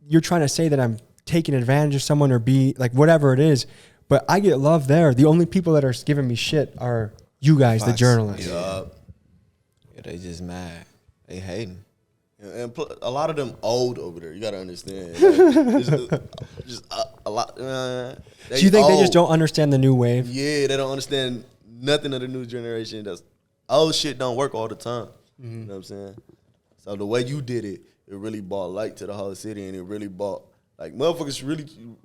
you're trying to say that I'm taking advantage of someone or like, whatever it is, but I get love there. The only people that are giving me shit are you guys, the journalists. Yeah, they just mad. They hating. And a lot of them old over there. You gotta understand. Like, just a lot. Do you think they just don't understand the new wave? Yeah, they don't understand nothing of the new generation. That's old shit don't work all the time. You know what I'm saying? So the way you did it, it really brought light to the whole city, and it really brought, like, motherfuckers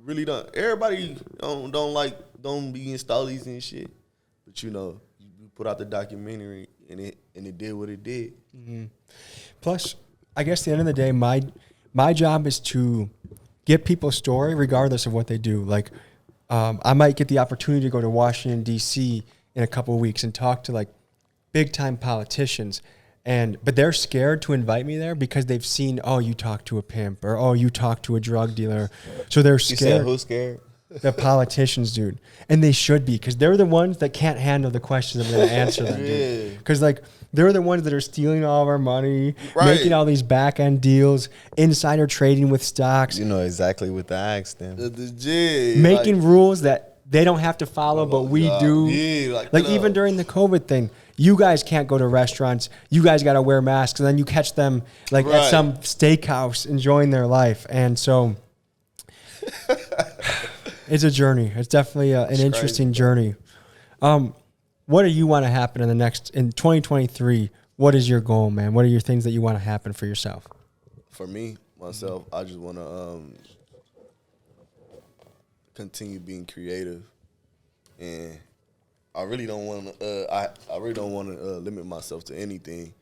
really don't. Everybody don't be in stollies and shit, but you know, you put out the documentary and it did what it did. Mm-hmm. Plus, I guess at the end of the day, my job is to get people's story regardless of what they do. Like, I might get the opportunity to go to Washington, D.C. in a couple of weeks and talk to, like, big time politicians. But they're scared to invite me there because they've seen, oh, you talk to a pimp, or, oh, you talk to a drug deeler. So they're scared. You said who's scared? The politicians, dude. And they should be, because they're the ones that can't handle the questions I'm going to answer them, dude. Because, like, they're the ones that are stealing all of our money, making all these back-end deals, insider trading with stocks. You know exactly what to ask them. Making rules that they don't have to follow, but we do. Yeah, like even during the COVID thing, you guys can't go to restaurants. You guys got to wear masks, and then you catch them, like, at some steakhouse enjoying their life. And so it's a journey. It's definitely an interesting journey. What do you want to happen in 2023? What is your goal, man? What are your things that you want to happen for yourself? For me, myself, I just want to continue being creative, and I really don't want to. I really don't want to limit myself to anything.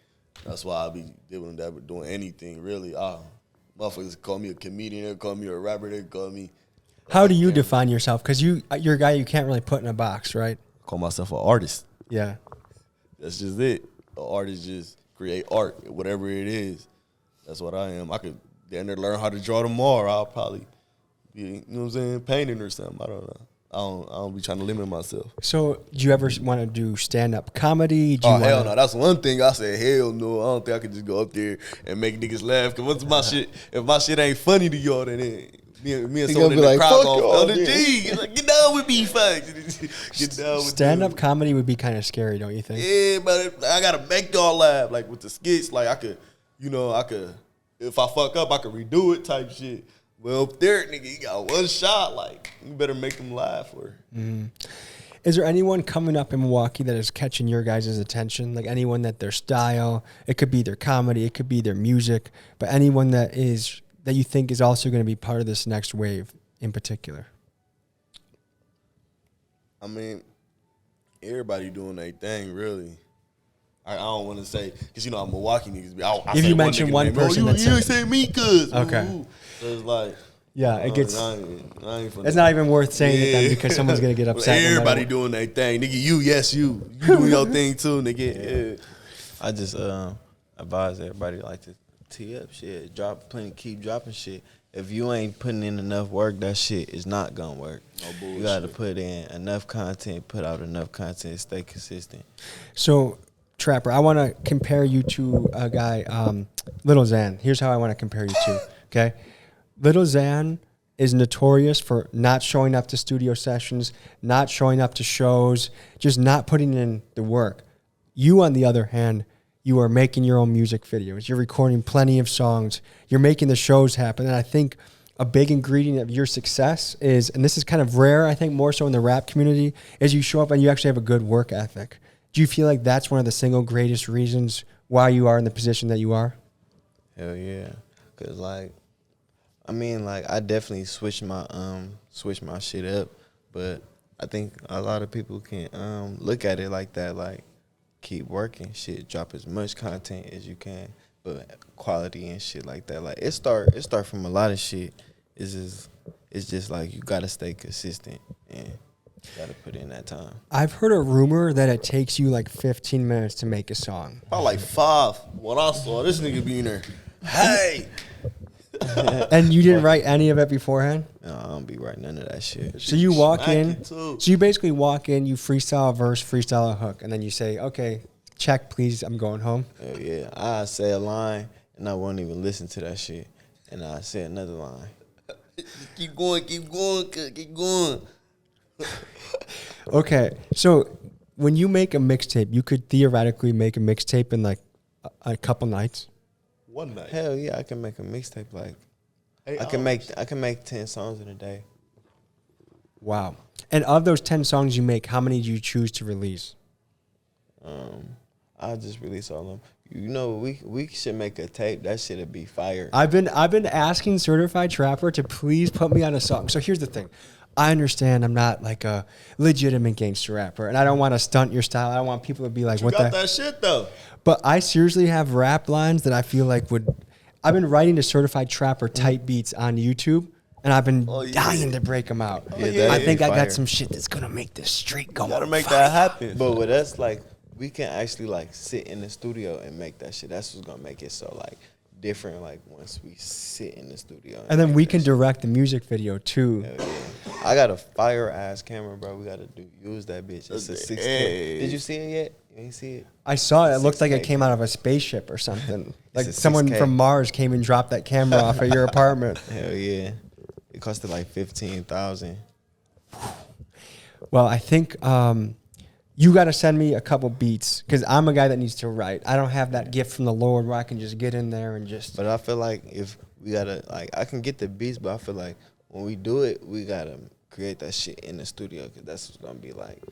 That's why I be doing anything really. Motherfuckers call me a comedian, they call me a rapper, they call me. How do you define yourself? Because you're a guy you can't really put in a box, right? Call myself an artist. Yeah. That's just it. An artist just create art, whatever it is. That's what I am. I could then learn how to draw tomorrow. I'll probably be, you know what I'm saying, painting or something. I don't know. I don't be trying to limit myself. So, do you ever want to do stand-up comedy? Hell no. That's one thing I said, hell no. I don't think I could just go up there and make niggas laugh. Because what's my shit? If my shit ain't funny to y'all, then me and someone in the crowd on the G. Like, get down with me, fuck. Get down with stand-up comedy would be kind of scary, don't you think? Yeah, but I got to make y'all laugh. Like, with the skits, like, I could, if I fuck up, I could redo it type shit. Well, up there, nigga, he got one shot. Like, you better make him laugh or. Is there anyone coming up in Milwaukee that is catching your guys' attention? Like anyone that their style, it could be their comedy, it could be their music, but anyone that you think is also going to be part of this next wave in particular? I mean, everybody doing their thing, really. I don't want to say, because, I'm Milwaukee niggas. If you mention one person that's... You ain't say me, cuz. Okay. So it's like... Yeah, it gets... It's not even worth saying it then because someone's going to get upset. Everybody doing their thing. Nigga, you doing your thing too, nigga. Yeah. I just advise everybody like to tee up shit. Keep dropping shit. If you ain't putting in enough work, that shit is not gonna work. No bullshit. You gotta put in enough content, put out enough content, stay consistent. So, Trapper, I want to compare you to a guy, Little Xan. Here's how I want to compare you to, okay? Little Xan is notorious for not showing up to studio sessions, not showing up to shows, just not putting in the work. You, on the other hand, you are making your own music videos. You're recording plenty of songs. You're making the shows happen. And I think a big ingredient of your success is, and this is kind of rare, I think more so in the rap community, is you show up and you actually have a good work ethic. Do you feel like that's one of the single greatest reasons why you are in the position that you are? Hell yeah. Cause I definitely switch my shit up, but I think a lot of people can look at it like that, like keep working, shit, drop as much content as you can, but quality and shit like that. Like it start from a lot of shit. It's just like you gotta stay consistent and you gotta put in that time. I've heard a rumor that it takes you like 15 minutes to make a song. About like 5. When I saw this nigga be in there, hey. And you didn't write any of it beforehand? No, I don't be writing none of that shit. So you walk in, so you basically walk in, you freestyle a verse, freestyle a hook, and then you say, okay, check, please, I'm going home. Hell yeah. I say a line, and I won't even listen to that shit. And I say another line. Keep going, keep going. Okay, so when you make a mixtape, you could theoretically make a mixtape in like a couple nights? One night. Hell yeah, I can make a mixtape like... I can make 10 songs in a day. Wow. And of those 10 songs you make, how many do you choose to release? I'll just release all of them. You know, we should make a tape. That shit'd be fire. I've been asking Certified Trapper to please put me on a song. So here's the thing. I understand I'm not like a legitimate gangster rapper, and I don't want to stunt your style. I don't want people to be like, "What got that shit though?" But I seriously have rap lines that I feel like would. I've been writing to Certified Trapper type beats on YouTube, and I've been dying to break them out. I think I got some shit that's gonna make this street go. Gotta make that happen. But with us, like, we can actually like sit in the studio and make that shit. That's what's gonna make it so like different. Like once we sit in the studio, and then we can direct the music video too. Hell yeah. I got a fire ass camera, bro. We gotta use that bitch. It's a 6K. Did you see it yet? You ain't see it? I saw it. It looked like it came out of a spaceship or something. Like someone from Mars came and dropped that camera off at your apartment. Hell yeah. It costed like $15,000. Well, I think you got to send me a couple beats because I'm a guy that needs to write. I don't have that gift from the Lord where I can just get in there and just. But I feel like if we gotta like, I can get the beats, but I feel like when we do it, we gotta create that shit in the studio because that's what's gonna be like.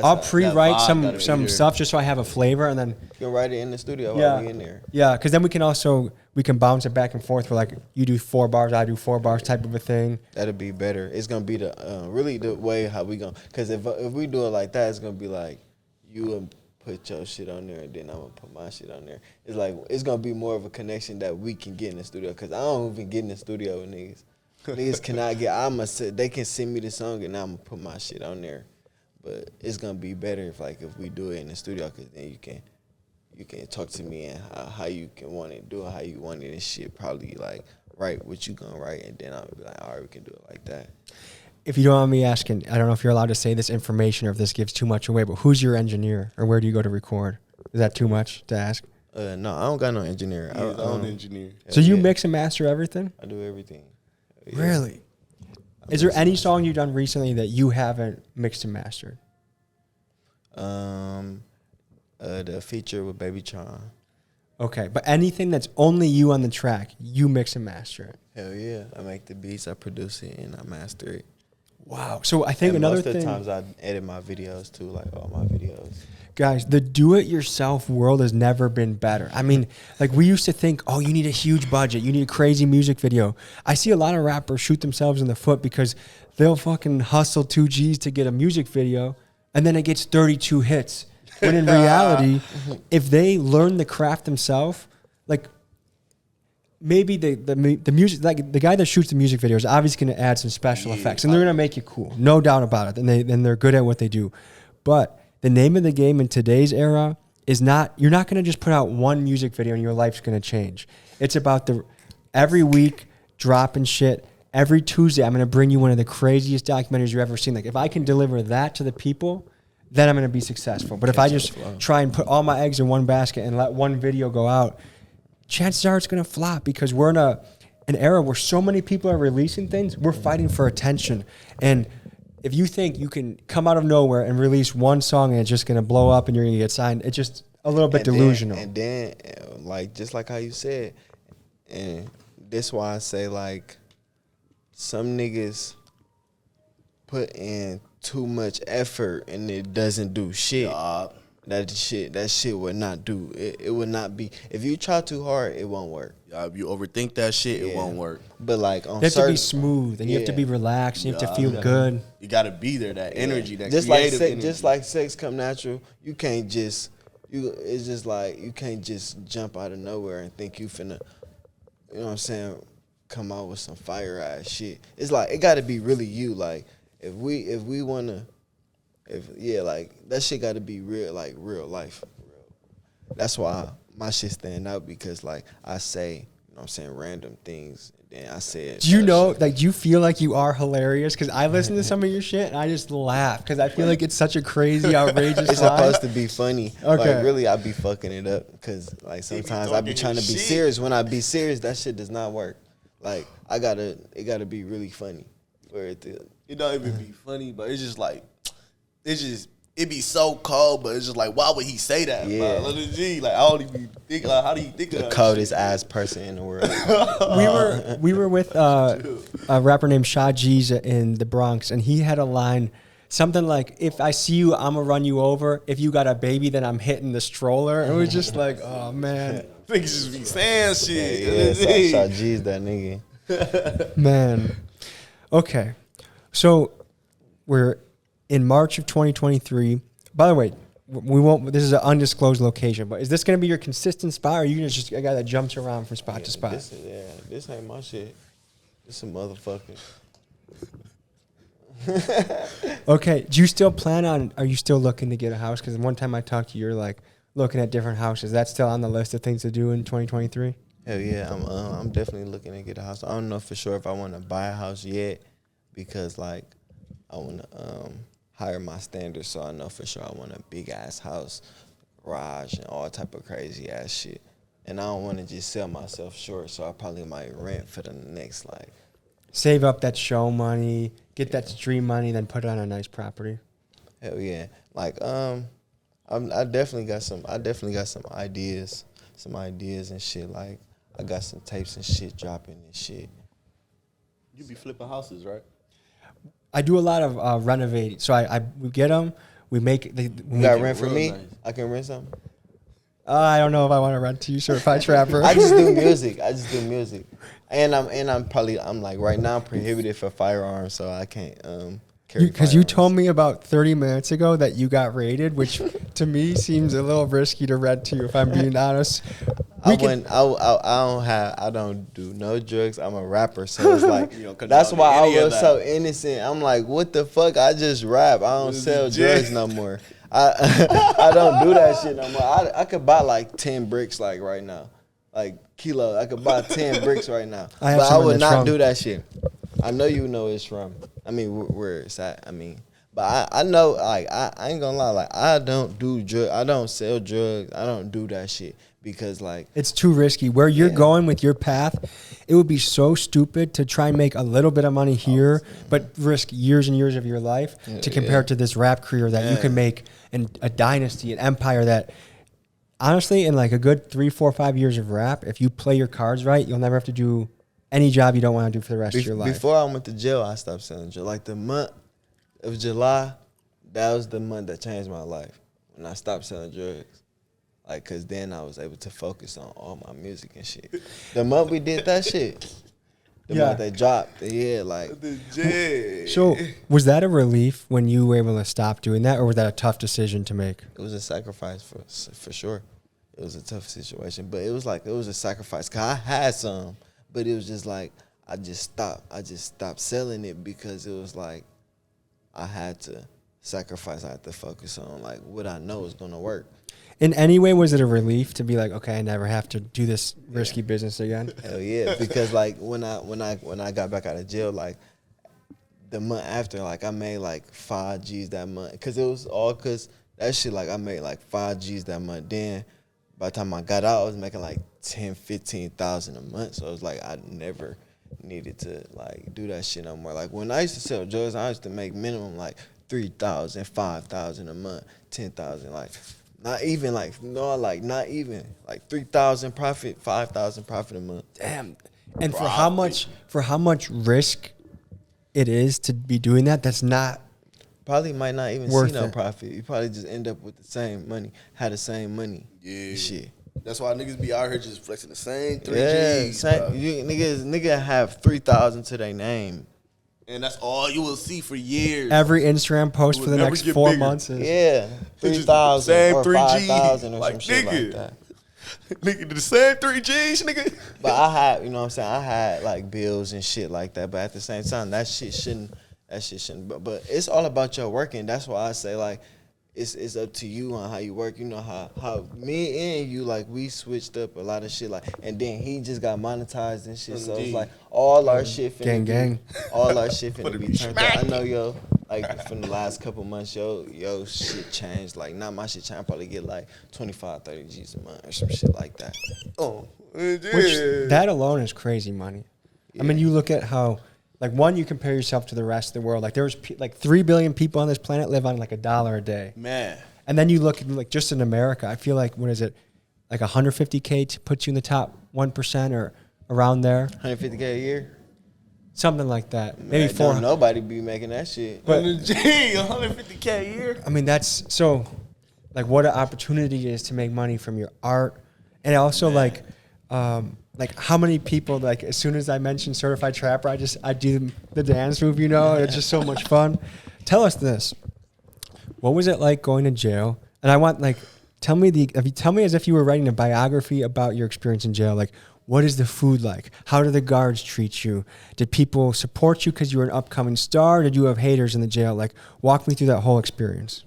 I'll pre-write some stuff just so I have a flavor, and then you can write it in the studio while we in there. Yeah, because then we can bounce it back and forth. Where like you do 4 bars, I do 4 bars, type of a thing. That'll be better. It's gonna be the really the way how we gonna. Because if we do it like that, it's gonna be like you put your shit on there, and then I'm gonna put my shit on there. It's like it's gonna be more of a connection that we can get in the studio. Because I don't even get in the studio with niggas. Niggas cannot get. They can send me the song, and I'm gonna put my shit on there. But it's gonna be better if we do it in the studio, cause then you can talk to me and how you can want it, do it how you want it and shit. Probably like write what you gonna write, and then I'll be like, all right, we can do it like that. If you don't mind me asking, I don't know if you're allowed to say this information or if this gives too much away, but who's your engineer or where do you go to record? Is that too much to ask? No, I don't got no engineer. He's his own engineer. So you mix and master everything? I do everything. Yeah. Really? Is there any song you've done recently that you haven't mixed and mastered? The feature with BabyTron. Okay, but anything that's only you on the track, you mix and master it. Hell yeah. I make the beats, I produce it, and I master it. Wow. So I think And another most of the thing, times I edit my videos too, like all my videos. guys, the do-it-yourself world has never been better. I mean, like we used to think, oh, you need a huge budget, you need a crazy music video. I see a lot of rappers shoot themselves in the foot because they'll fucking hustle 2 G's to get a music video, and then it gets 32 hits. When in reality, if they learn the craft themselves, like maybe the music, like the guy that shoots the music video is obviously going to add some special effects, and they're going to make it cool, no doubt about it. And they're good at what they do. But the name of the game in today's era is not, you're not going to just put out one music video and your life's going to change. It's about every week dropping shit. Every Tuesday, I'm going to bring you one of the craziest documentaries you've ever seen. Like if I can deliver that to the people, then I'm going to be successful. But if I just try and put all my eggs in one basket and let one video go out, chances are it's going to flop because we're in an era where so many people are releasing things. We're fighting for attention. And if you think you can come out of nowhere and release one song and it's just going to blow up and you're going to get signed, it's just a little bit delusional. And then, like, just like how you said, and this why I say, like, some niggas put in too much effort and it doesn't do shit. That shit would not do. It would not be. If you try too hard, it won't work. If you overthink that shit, it won't work. But like on you have to be smooth and you have to be relaxed. And you have to feel good. You got to be there. That energy, that just creative like energy. Just like sex come natural. You can't just It's just like you can't just jump out of nowhere and think you finna. You know what I'm saying? Come out with some fire ass shit. It's like it got to be really you. Like if we wanna. Like that shit got to be real, like real life. That's why my shit stand out because like I say, you know what I'm saying, random things. And then I said, do you know, like, do you feel like you are hilarious? Because I listen to some of your shit and I just laugh because I feel like it's such a crazy, outrageous. It's supposed to be funny. Okay. Like really, I be fucking it up because like sometimes I be trying to be serious. When I be serious, that shit does not work. Like it gotta be really funny. It don't even be funny, but it's just like. It be so cold, but it's just like, why would he say that? Yeah. Like, I don't even think, like, how do you think of that? The coldest ass person in the world. we were with a rapper named Shah G's in the Bronx, and he had a line, something like, if I see you, I'm going to run you over. If you got a baby, then I'm hitting the stroller. And we're just like, oh, man. Niggas just be saying shit. Yeah, Shah G's that nigga. Man. Okay. So we're in March of 2023. By the way, we won't. This is an undisclosed location, but is this going to be your consistent spot, or are you just a guy that jumps around from spot to spot? This ain't my shit. This a motherfucker. Okay. Do you still plan on? Are you still looking to get a house? Because one time I talked to you, you're like looking at different houses. That's still on the list of things to do in 2023. Hell yeah, I'm definitely looking to get a house. I don't know for sure if I want to buy a house yet, because like I want to higher my standards, so I know for sure I want a big ass house, garage, and all type of crazy ass shit. And I don't want to just sell myself short, so I probably might rent for the next like. Save up that show money, get that stream money, then put it on a nice property. Hell yeah, like I definitely got some ideas and shit. Like I got some tapes and shit dropping and shit. You be flipping houses, right? I do a lot of renovating. So we get them, we make. You got rent for me? Nice. I can rent something. I don't know if I want to rent to you, certified trapper. I just do music. And I'm like right now prohibited for firearms, so I can't carry. Because you told me about 30 minutes ago that you got raided, which to me seems a little risky to rent to you, if I'm being honest. I don't do no drugs. I'm a rapper, so it's like that's why I was so innocent. I'm like, what the fuck? I just rap. I don't sell drugs no more. I don't do that shit no more. I could buy like 10 bricks like right now, like kilo. I could buy 10 bricks right now, but I would not do that shit. I know you know it's from. I mean, where it's at. I mean, but I know, like I ain't gonna lie, like I don't do drugs. I don't sell drugs. I don't do that shit. Because like it's too risky. Where you're going with your path, it would be so stupid to try and make a little bit of money here, but risk years and years of your life to compare to this rap career that you can make a dynasty, an empire that honestly, in like a good 3, 4, 5 years of rap, if you play your cards right, you'll never have to do any job you don't want to do for the rest of your life. Before I went to jail, I stopped selling drugs. Like the month of July, that was the month that changed my life when I stopped selling drugs. Like, cause then I was able to focus on all my music and shit. The month we did that shit, the month they dropped, like. So was that a relief when you were able to stop doing that, or was that a tough decision to make? It was a sacrifice for sure. It was a tough situation, but it was a sacrifice. Cause I had some, but it was just like I just stopped selling it because it was like I had to sacrifice. I had to focus on like what I know is gonna work. In any way, was it a relief to be like, okay, I never have to do this risky business again? Hell yeah, because like when I got back out of jail, like the month after, like I made like 5 G's that month, cause it was all cause that shit. Like I made like 5 G's that month. Then by the time I got out, I was making like 10, 15,000 a month. So it was like I never needed to like do that shit no more. Like when I used to sell drugs, I used to make minimum like 3,000, 5,000 a month, 10,000 like. Not even like, no, like not even like 3,000 profit, 5,000 profit a month. Damn. And for how much risk it is to be doing that, that's not probably might not even worth see no it. profit. You probably just end up with the same money, had the same money. Yeah. Shit. That's why niggas be out here just flexing the same 3 Yeah, G's. nigga have 3,000 to their name. And that's all you will see for years. every Instagram post It for will the never next get 4 bigger. months. Yeah, It's just 3,000 same or 3G, 5,000 or like, some shit nigga. like that. Nigga, the same 3 G's, nigga. But I had, you know what I'm saying, I had like bills and shit like that. But at the same time, that shit shouldn't. But it's all about your working. That's why I say like, it's up to you on how you work. You know how me and you, like, we switched up a lot of shit, like, and then he just got monetized and shit. So it's like all our shit finna Gang. all our shit finna be turned up. I smacking. know, yo, like from the last couple months, yo shit changed. Like, not my shit changed. I probably get like 25, 30 G's a month or some shit like that. Oh, Which that alone is crazy money. I mean, you look at how, like, one, you compare yourself to the rest of the world. Like, there's like 3 billion people on this planet live on like $1 a day. man. And then you look at, like, just in America, I feel like, what is it, like 150K to put you in the top 1% or around there, 150K a year. something like that. Maybe Man, 400. don't nobody be making that shit. But 150K a year. I mean, that's so, like, what an opportunity it is to make money from your art, and also like how many people, like, as soon as I mention Certified Trapper, I do the dance move, you know. It's just so much fun. Tell us this: what was it like going to jail? And I want, like, tell me as if you were writing a biography about your experience in jail. Like, what is the food like? How do the guards treat you? Did people support you because you were an upcoming star? Did you have haters in the jail? Like, walk me through that whole experience.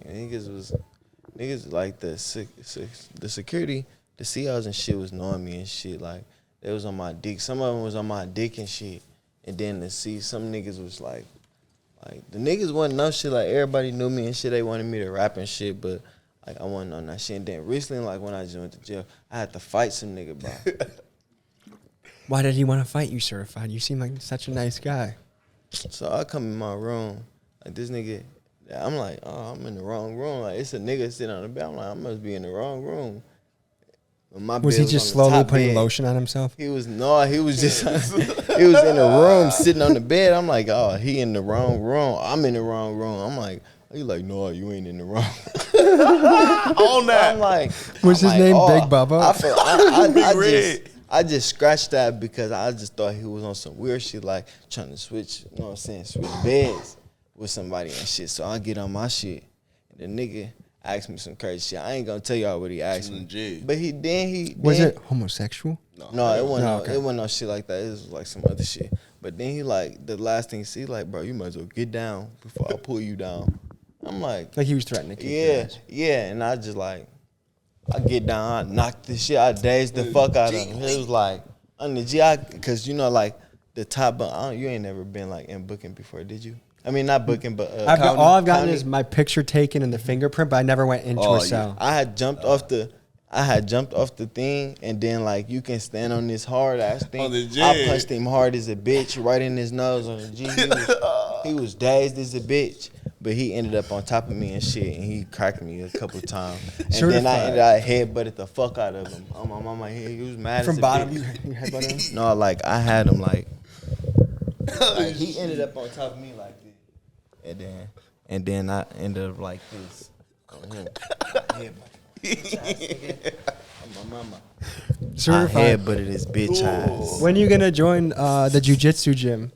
Niggas like the security, the COs and shit was knowing me and shit. Like, they was on my dick. Some of them was on my dick and shit. And then some niggas was like the niggas wasn't no shit. Like, everybody knew me and shit. They wanted me to rap and shit, but like, I wasn't on that shit. And then recently, like, when I just went to jail, I had to fight some nigga, bro. Why did he want to fight you, Certified? You seem like such a nice guy. So I come in my room, like, this nigga, I'm like, oh, I'm in the wrong room. Like, it's a nigga sitting on the bed. I'm like, I must be in the wrong room. Was he just slowly putting lotion on himself? He was just, he was in the room sitting on the bed. I'm like, oh, he in the wrong room. I'm in the wrong room. I'm like, he like, no, you ain't in the wrong. On that. I'm like, Was his name Big Bubba? I just scratched that because I just thought he was on some weird shit, like trying to switch, you know what I'm saying, switch beds with somebody and shit. So I get on my shit, and the nigga asked me some crazy shit. I ain't gonna tell y'all what he asked me. But Was it homosexual? No, it wasn't. okay. It wasn't no shit like that. It was like some other shit. But then he, like, the last thing he see, like, bro, you might as well get down before I pull you down. I'm like, Like, he was threatening to kick your ass. yeah. And I just, like, I get down, I knock this shit, I dazed the fuck out of him. It was like, on the G, because, you know, like, the top, you ain't never been, like, in booking before, did you? I mean, not booking, but all I've gotten is my picture taken and the fingerprint, but I never went into a cell. I had jumped off the thing, and then, like, you can stand on this hard ass thing. On the G. I punched him hard as a bitch right in his nose on the G. He was dazed as a bitch. But he ended up on top of me and shit, and he cracked me a couple times. And then I ended up headbutted the fuck out of him. On my mama, he was mad From as a bottom, bitch. you headbutt him? No, like I had him like he ended up on top of me like this, and then I ended up like this on him. On my mama. Certified. I headbutted his bitch ass. When are you gonna join the jiu-jitsu gym?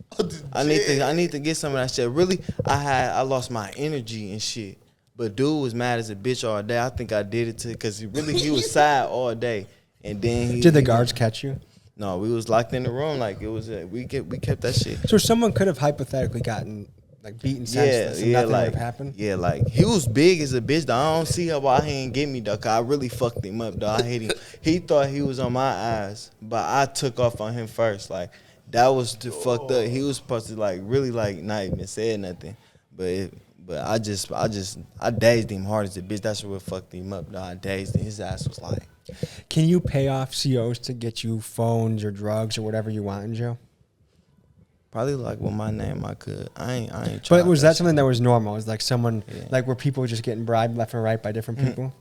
I need to get some of that shit. Really, I lost my energy and shit. But dude was mad as a bitch all day. I think I did it because he was sad all day. And then Did the guards catch you? No, we was locked in the room. Like it was we kept that shit. So someone could have hypothetically gotten like beaten senseless and nothing would have happened? Yeah, like he was big as a bitch. Though. I don't see why he ain't get me though. Cause I really fucked him up though. I hate him. He thought he was on my ass, but I took off on him first. Like that was the fucked up. He was supposed to like really like not even say nothing. But I dazed him hard as a bitch. That's what fucked him up though. I dazed him. His ass was like. Can you pay off COs to get you phones or drugs or whatever you want in jail? Probably like with my name, I could. I ain't. But was that something that was normal? Is like someone like were people just getting bribed left and right by different people?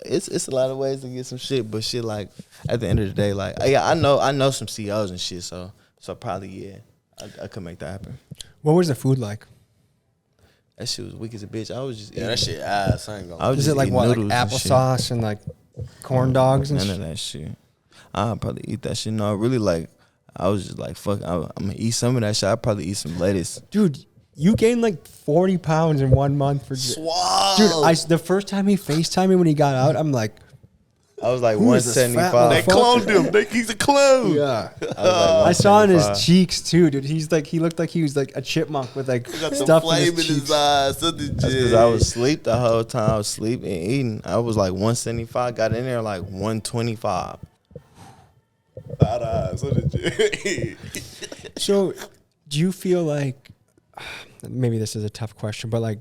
It's a lot of ways to get some shit, but shit like at the end of the day, like yeah, I know some COs and shit, so probably I could make that happen. What was the food like? That shit was weak as a bitch. I was just that shit ass. I ain't gonna. I was Is just it like what, like noodles and applesauce and like corn dogs and none of that shit. I'll probably eat that shit. No, really like I was just like fuck. I'm gonna eat some of that shit. I'll probably eat some lettuce. Dude, you gained like 40 pounds in 1 month for Swab. Dude, the first time he FaceTimed me when he got out, I'm like, I was like who is this fat 175. They cloned him. He's a clone. yeah. I I saw in his 175. cheeks too, dude. He looked like he was like a chipmunk with like Got some stuff in flame his in cheeks. his eyes. Something That's because I was asleep the whole time. I was sleeping and eating. I was like 175. Got in there like 125. fat eyes. Something So, do you feel like maybe this is a tough question, but like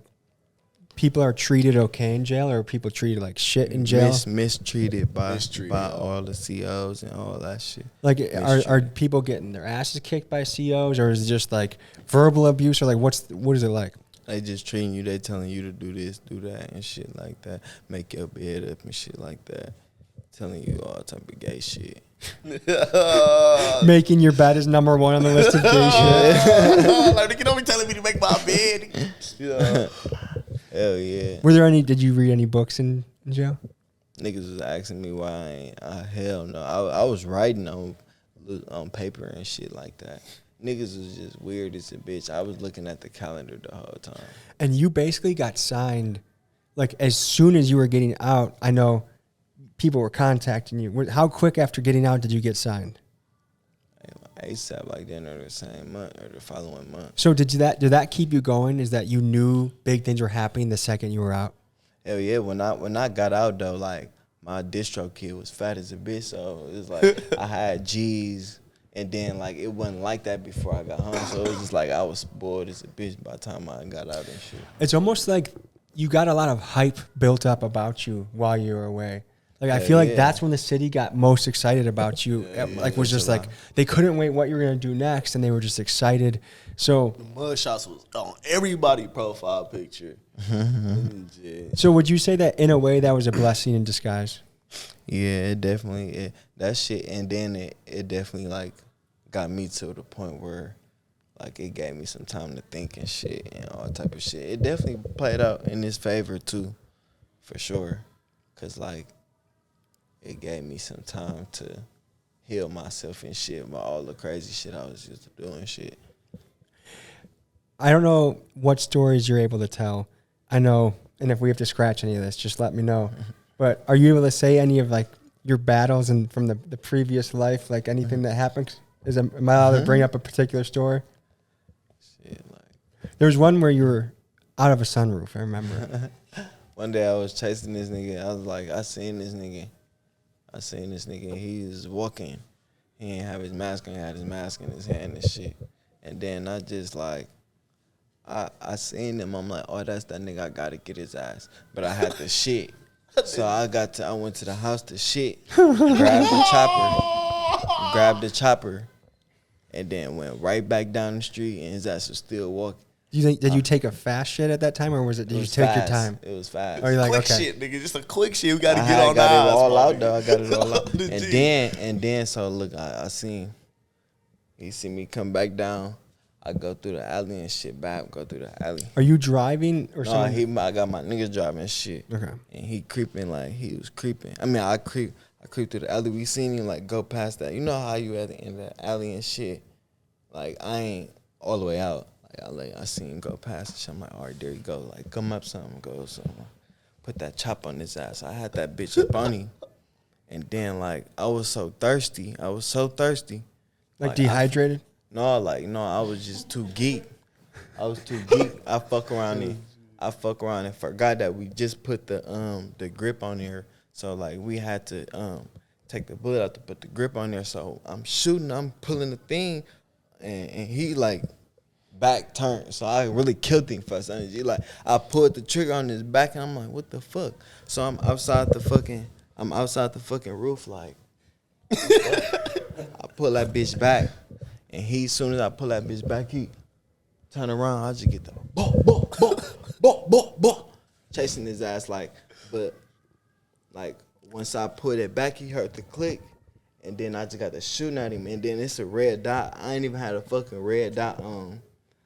people are treated okay in jail, or are people treated like shit in jail? Mistreated by Mistreated. all the COs and all that shit. Like, are people getting their asses kicked by COs, or is it just like verbal abuse, or like what is it like? They just treating you. They telling you to do this, do that, and shit like that. Make your bed up and shit like that. Telling you all type of gay shit. Making your bed is number one on the list of gay shit. Like, you don't be telling me to make my bed. Yeah. Hell yeah. Were there any? Did you read any books in jail? Niggas was asking me why I ain't. Hell no. I was writing on paper and shit like that. Niggas was just weird as a bitch. I was looking at the calendar the whole time. And you basically got signed, like as soon as you were getting out. I know people were contacting you. How quick after getting out did you get signed? ASAP, like then or the same month or the following month. So did that keep you going? Is that you knew big things were happening the second you were out? Hell yeah, when I got out though, like my distro kid was fat as a bitch, so it was like I had G's, and then like it wasn't like that before I got home, so it was just like I was bored as a bitch by the time I got out and shit. It's almost like you got a lot of hype built up about you while you were away. Like I feel like that's when the city got most excited about you. Like was just like they couldn't wait what you were gonna do next, and they were just excited. So The mugshots was on everybody profile picture. So would you say that in a way that was a blessing in disguise? Yeah, it definitely that shit, and then it definitely like got me to the point where like it gave me some time to think and shit and all type of shit. It definitely played out in his favor too, for sure, cause like it gave me some time to heal myself and shit about all the crazy shit I was just doing shit. I don't know what stories you're able to tell. I know, and if we have to scratch any of this, just let me know. But are you able to say any of like your battles and from the previous life, like anything that happened? Am I allowed to bring up a particular story? Shit, like There was one where you were out of a sunroof, I remember. one day I was chasing this nigga. I was like, I seen this nigga. He was walking. He didn't have his mask on. He had his mask in his hand and shit. And then I just like, I seen him. I'm like, oh, that's that nigga. I gotta get his ass. But I had to shit. So I went to the house to shit. Grabbed the chopper. And then went right back down the street. And his ass was still walking. Do you think, did you take a fast shit at that time, or did you take your time? It was fast. Or you're like, quick okay. shit, nigga. Just a quick shit. We gotta I get on got the it all eyes, out though. I got it all out. Legit. and then so look, I seen he see me come back down. I go through the alley and shit back. Go through the alley. Are you driving or No, something? I got my niggas driving shit. Okay. And he creeping like he was creeping. I mean, I creep through the alley. We seen him like go past that. You know how you at the end of the alley and shit. Like I ain't all the way out. I seen him go past and shit. I'm like, all right, there you go. Like come up something, go something. Put that chop on his ass. I had that bitch up on him. And then like I was so thirsty. Like dehydrated? No, I was just too geek. I was too geek. I fuck around and forgot that we just put the grip on there. So like we had to take the bullet out to put the grip on there. So I'm shooting, I'm pulling the thing, and he like back turned. So I really killed him for some energy. Like I pulled the trigger on his back and I'm like, what the fuck? So I'm outside the fucking roof like I pull that bitch back. And as soon as I pull that bitch back, he turn around. I just get the chasing his ass but once I put it back, he heard the click, and then I just got to shooting at him, and then it's a red dot. I ain't even had a fucking red dot on,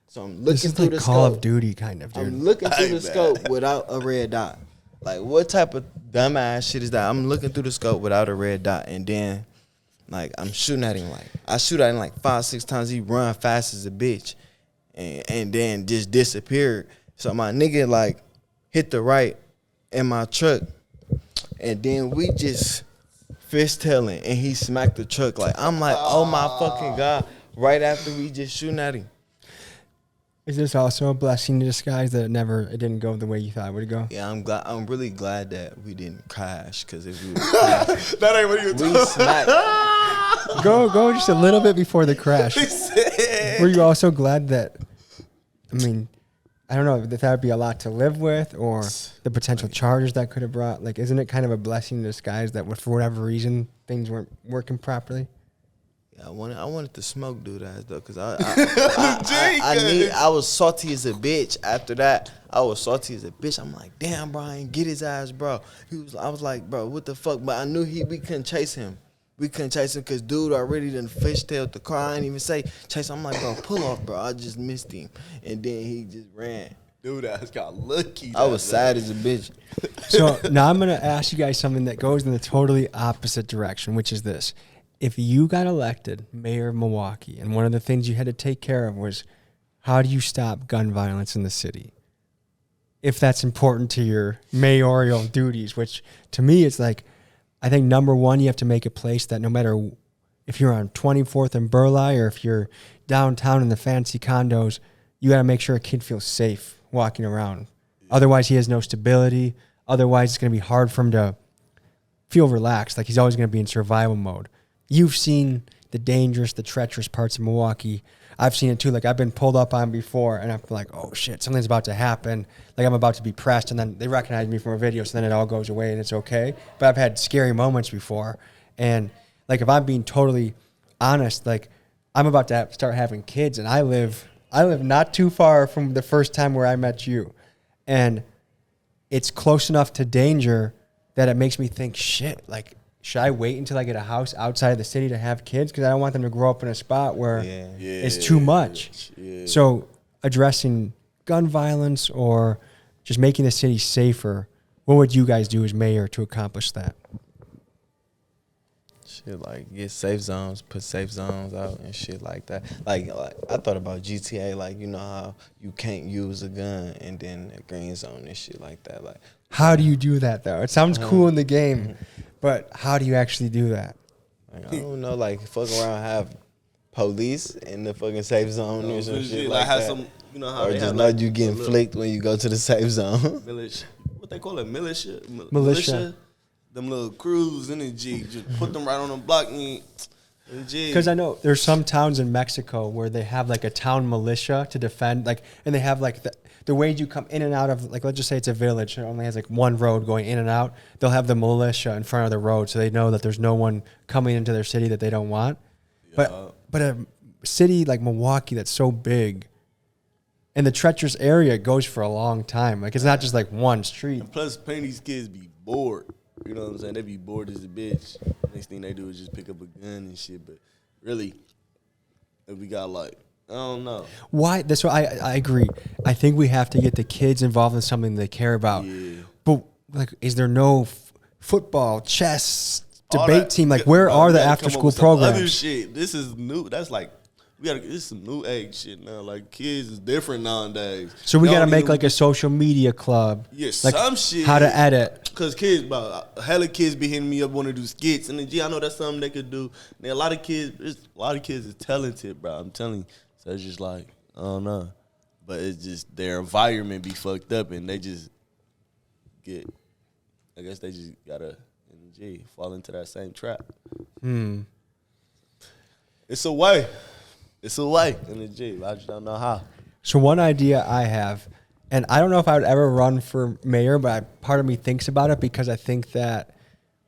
so I'm looking This is through like the Call scope. of Duty kind of, dude. I'm looking through the scope without a red dot. Like what type of dumbass shit is that? I'm looking through the scope without a red dot, and then. Like, I'm shooting at him, I shoot at him 5-6 times. He run fast as a bitch and then just disappeared. So my nigga, hit the right in my truck. And then we just fishtailing, and he smacked the truck. I'm like, oh, my fucking God. Right after we just shooting at him. Is this also a blessing in disguise that it didn't go the way you thought it would go? Yeah, I'm really glad that we didn't crash, because if we would crash, That ain't what you we talking. smacked. Go just a little bit before the crash. Were you also glad that, I mean, I don't know, that would be a lot to live with, or the potential charges that could have brought? Like, isn't it kind of a blessing in disguise that for whatever reason things weren't working properly? I wanted to smoke dude ass though, cause I was salty as a bitch. After that, I was salty as a bitch. I'm like, damn, bro, I ain't get his ass, bro. I was like, bro, what the fuck? But I knew we couldn't chase him. We couldn't chase him because dude already done fishtailed the car. I didn't even say chase. I'm like, bro, pull off, bro. I just missed him, and then he just ran. Dude, I got lucky. I was sad as a bitch. So now I'm gonna ask you guys something that goes in the totally opposite direction, which is this. If you got elected mayor of Milwaukee, and one of the things you had to take care of was how do you stop gun violence in the city? If that's important to your mayoral duties, which to me it's like, I think number one, you have to make a place that no matter if you're on 24th and Burleigh or if you're downtown in the fancy condos, you got to make sure a kid feels safe walking around. Otherwise, he has no stability. Otherwise, it's going to be hard for him to feel relaxed. Like he's always going to be in survival mode. You've seen the dangerous, the treacherous parts of Milwaukee. I've seen it too. Like I've been pulled up on before, and I'm like, oh shit, something's about to happen. Like I'm about to be pressed, and then they recognize me from a video, so then it all goes away and it's okay. But I've had scary moments before, and like if I'm being totally honest, like I'm about to start having kids, and I live not too far from the first time where I met you, and it's close enough to danger that it makes me think, shit, like. Should I wait until I get a house outside of the city to have kids? Because I don't want them to grow up in a spot where it's too much. Yeah. So addressing gun violence or just making the city safer, what would you guys do as mayor to accomplish that? Shit, get safe zones, put safe zones out and shit like that. Like I thought about GTA, like you know how you can't use a gun and then a green zone and shit like that. Like how do you do that though? It sounds cool in the game. But how do you actually do that? Like, I don't know, fuck around, have police in the fucking safe zone or some shit like have that. Some, you know how or they just have know you getting flicked when you go to the safe zone. Militia, what they call it, militia. Them little crews in the G, just put them right on the block. Because I know there's some towns in Mexico where they have like a town militia to defend, and they have like the way you come in and out of, like, let's just say it's a village. It only has like one road going in and out. They'll have the militia in front of the road so they know that there's no one coming into their city that they don't want. Yeah. But a city like Milwaukee that's so big, in the treacherous area, it goes for a long time. Like, it's not just like one street. And plus, plenty of these kids be bored. You know what I'm saying? They be bored as a bitch. Next thing they do is just pick up a gun and shit. But really, if we got like, I don't know. Why? That's why I agree. I think we have to get the kids involved in something they care about. Yeah. But like, is there no football, chess, All debate that- team? Like, where bro, are we the gotta after come up school with some other programs? shit. This is new. That's like, this is some new age shit now. Like, kids is different nowadays. So we They got to don't make even- like a social media club. Yeah, like some shit. How to edit. Cause kids, bro, hella kids be hitting me up want to do skits, and then I know that's something they could do. And a lot of kids is talented, bro. I'm telling you. So it's just like, I don't know, but it's just their environment be fucked up, and they just get. I guess they just gotta fall into that same trap. It's a way. It's a way in the G. I just don't know how. So one idea I have, and I don't know if I would ever run for mayor, but part of me thinks about it because I think that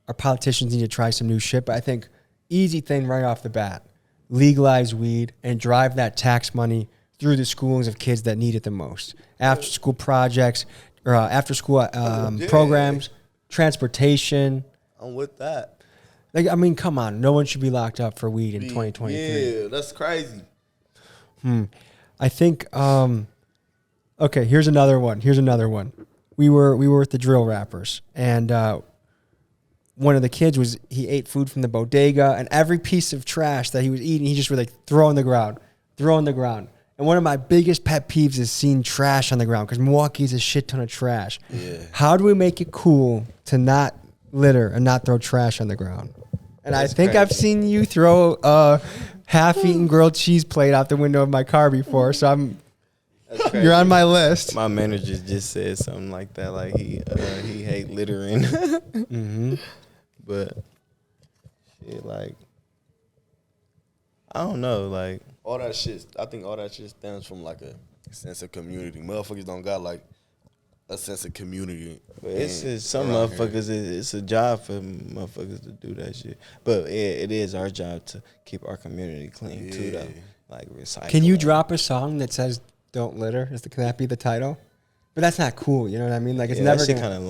our politicians need to try some new shit. But I think easy thing right off the bat, legalize weed and drive that tax money through the schools of kids that need it the most. After school projects or after school programs, transportation. I'm with that. Like, I mean, come on. No one should be locked up for weed in 2023. Yeah, that's crazy. I think, okay, here's another one. We were with the drill rappers, and one of the kids he ate food from the bodega, and every piece of trash that he was eating, he just would like throw on the ground. And one of my biggest pet peeves is seeing trash on the ground, because Milwaukee's a shit ton of trash. Yeah. How do we make it cool to not litter and not throw trash on the ground? And That's I think crazy. I've seen you throw a half-eaten grilled cheese plate out the window of my car before, so That's you're on my list. My manager just said something like that, like he hate littering. But shit, like, I don't know, like, All that shit, I think all that shit stems from like a sense of community. Motherfuckers don't got like a sense of community. but it's in- just some around here. motherfuckers. It's a job for motherfuckers to do that shit. But it is our job to keep our community clean too, though. Like recycle. Can you drop a song that says "Don't litter"? Can that be the title? But that's not cool. You know what I mean? Like, it's never that shit gonna. kind of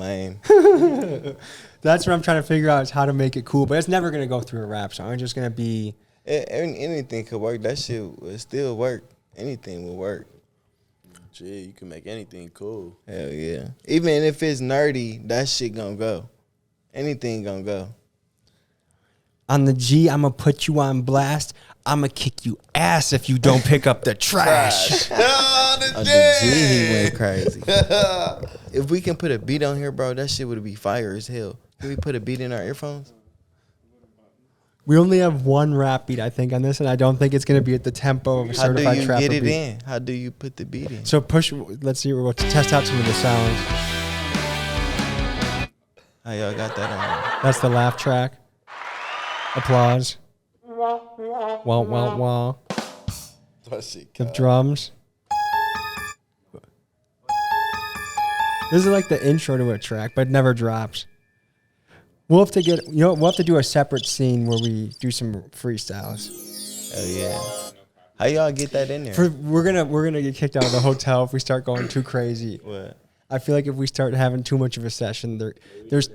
lame. That's what I'm trying to figure out is how to make it cool. But it's never gonna go through a rap song. It's just gonna be. Anything could work. That shit would still work. Anything will work. Gee, you can make anything cool. Hell yeah. Even if it's nerdy, that shit gonna go. Anything gonna go. On the G, I'm gonna put you on blast. I'm gonna kick you ass if you don't pick up the trash. Oh, On the G, he went crazy. If we can put a beat on here, bro, that shit would be fire as hell. Can we put a beat in our earphones? We only have one rap beat, I think, on this, and I don't think it's gonna be at the tempo of a How do certified you trapper get it beat. in? How do you put the beat in? So push. Let's see. We'll test out some of the sounds. How y'all got that on? That's the laugh track. Applause. Wah wah wah. That shit The cold. drums. This is like the intro to a track, but it never drops. We'll have to we'll have to do a separate scene where we do some freestyles. Hell yeah. How y'all get that in there? We're gonna get kicked out of the hotel if we start going too crazy. What? I feel like if we start having too much of a session, there's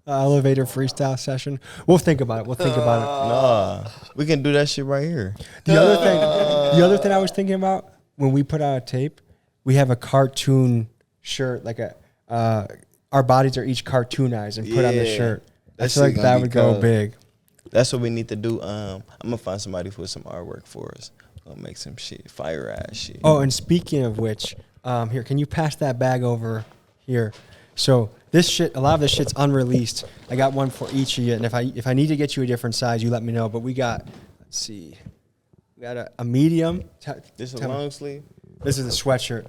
elevator freestyle session. We'll think about it. Nah, we can do that shit right here. The other thing I was thinking about, when we put out a tape, we have a cartoon shirt, like our bodies are each cartoonized and put on the Yeah. shirt. I That feel like shit that gonna would be go cold. big. That's what we need to do. I'm gonna find somebody for some artwork for us. Gonna make some shit, fire ass shit. Oh, and speaking of which, here, can you pass that bag over here? So this shit, a lot of this shit's unreleased. I got one for each of you, and if I need to get you a different size, you let me know. But we got, let's see, we got a medium. This a tell me. long sleeve? This is a sweatshirt.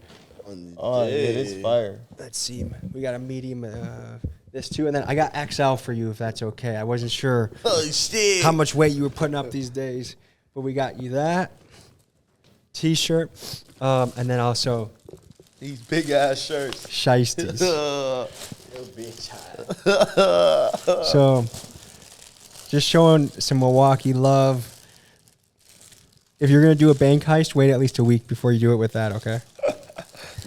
Oh yeah, this fire. Let's see, we got a medium. This too, and then I got XL for you if that's okay. I wasn't sure Oh shit! how much weight you were putting up these days, but we got you that T-shirt, and then also These big ass shirts. shiesties. Bitch. So, just showing some Milwaukee love. If you're gonna do a bank heist, wait at least a week before you do it with that. Okay.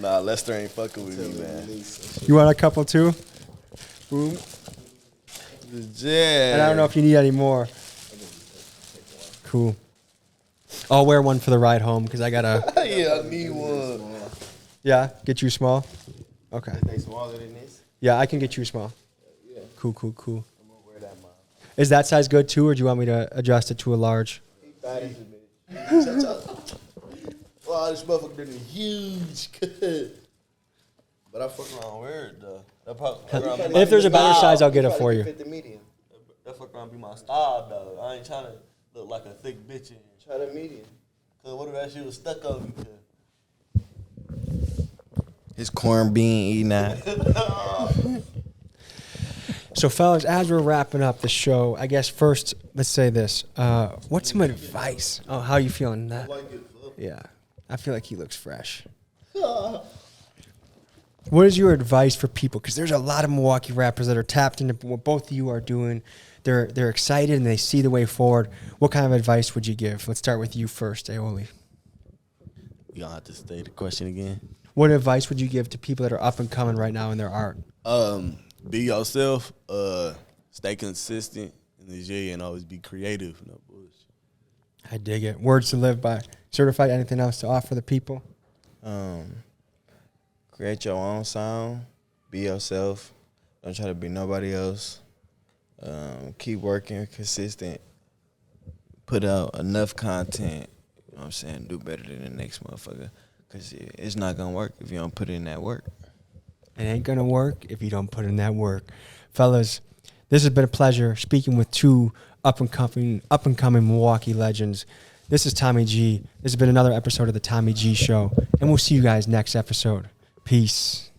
Nah, Lester ain't fucking with me, man. You want a couple too? Boom. Yeah. And I don't know if you need any more. Cool. I'll wear one for the ride home because I gotta. Yeah, I need one. Yeah, get you small. Okay. They smaller than this. Yeah, I can get you small. Yeah. Cool, cool, cool. I'm gonna wear that, mom. Is that size good too, or do you want me to adjust it to a large? Wow, this motherfucker done huge. But I fuck around wear it though. That probably If there's a better size, I'll get it for you. Fit the medium. That fuck around be my style though. I ain't trying to look like a thick bitch. Try the medium. Cause what if that shit was stuck on me? His corn bean eating that. So, fellas, as we're wrapping up the show, I guess first, let's say this. What's some advice? Oh, how are you feeling? Yeah, I feel like he looks fresh. What is your advice for people? Because there's a lot of Milwaukee rappers that are tapped into what both of you are doing. They're excited and they see the way forward. What kind of advice would you give? Let's start with you first, AyooLii. You gonna have to state the question again. What advice would you give to people that are up and coming right now in their art? Be yourself. Stay consistent in the G and always be creative. No bullshit. I dig it. Words to live by. Certified. Anything else to offer the people? Create your own sound. Be yourself. Don't try to be nobody else. Keep working consistent. Put out enough content. You know what I'm saying? Do better than the next motherfucker. Because it's not going to work if you don't put in that work. It ain't going to work if you don't put in that work. Fellas, this has been a pleasure speaking with two up-and-coming Milwaukee legends. This is Tommy G. This has been another episode of the Tommy G Show, and we'll see you guys next episode. Peace.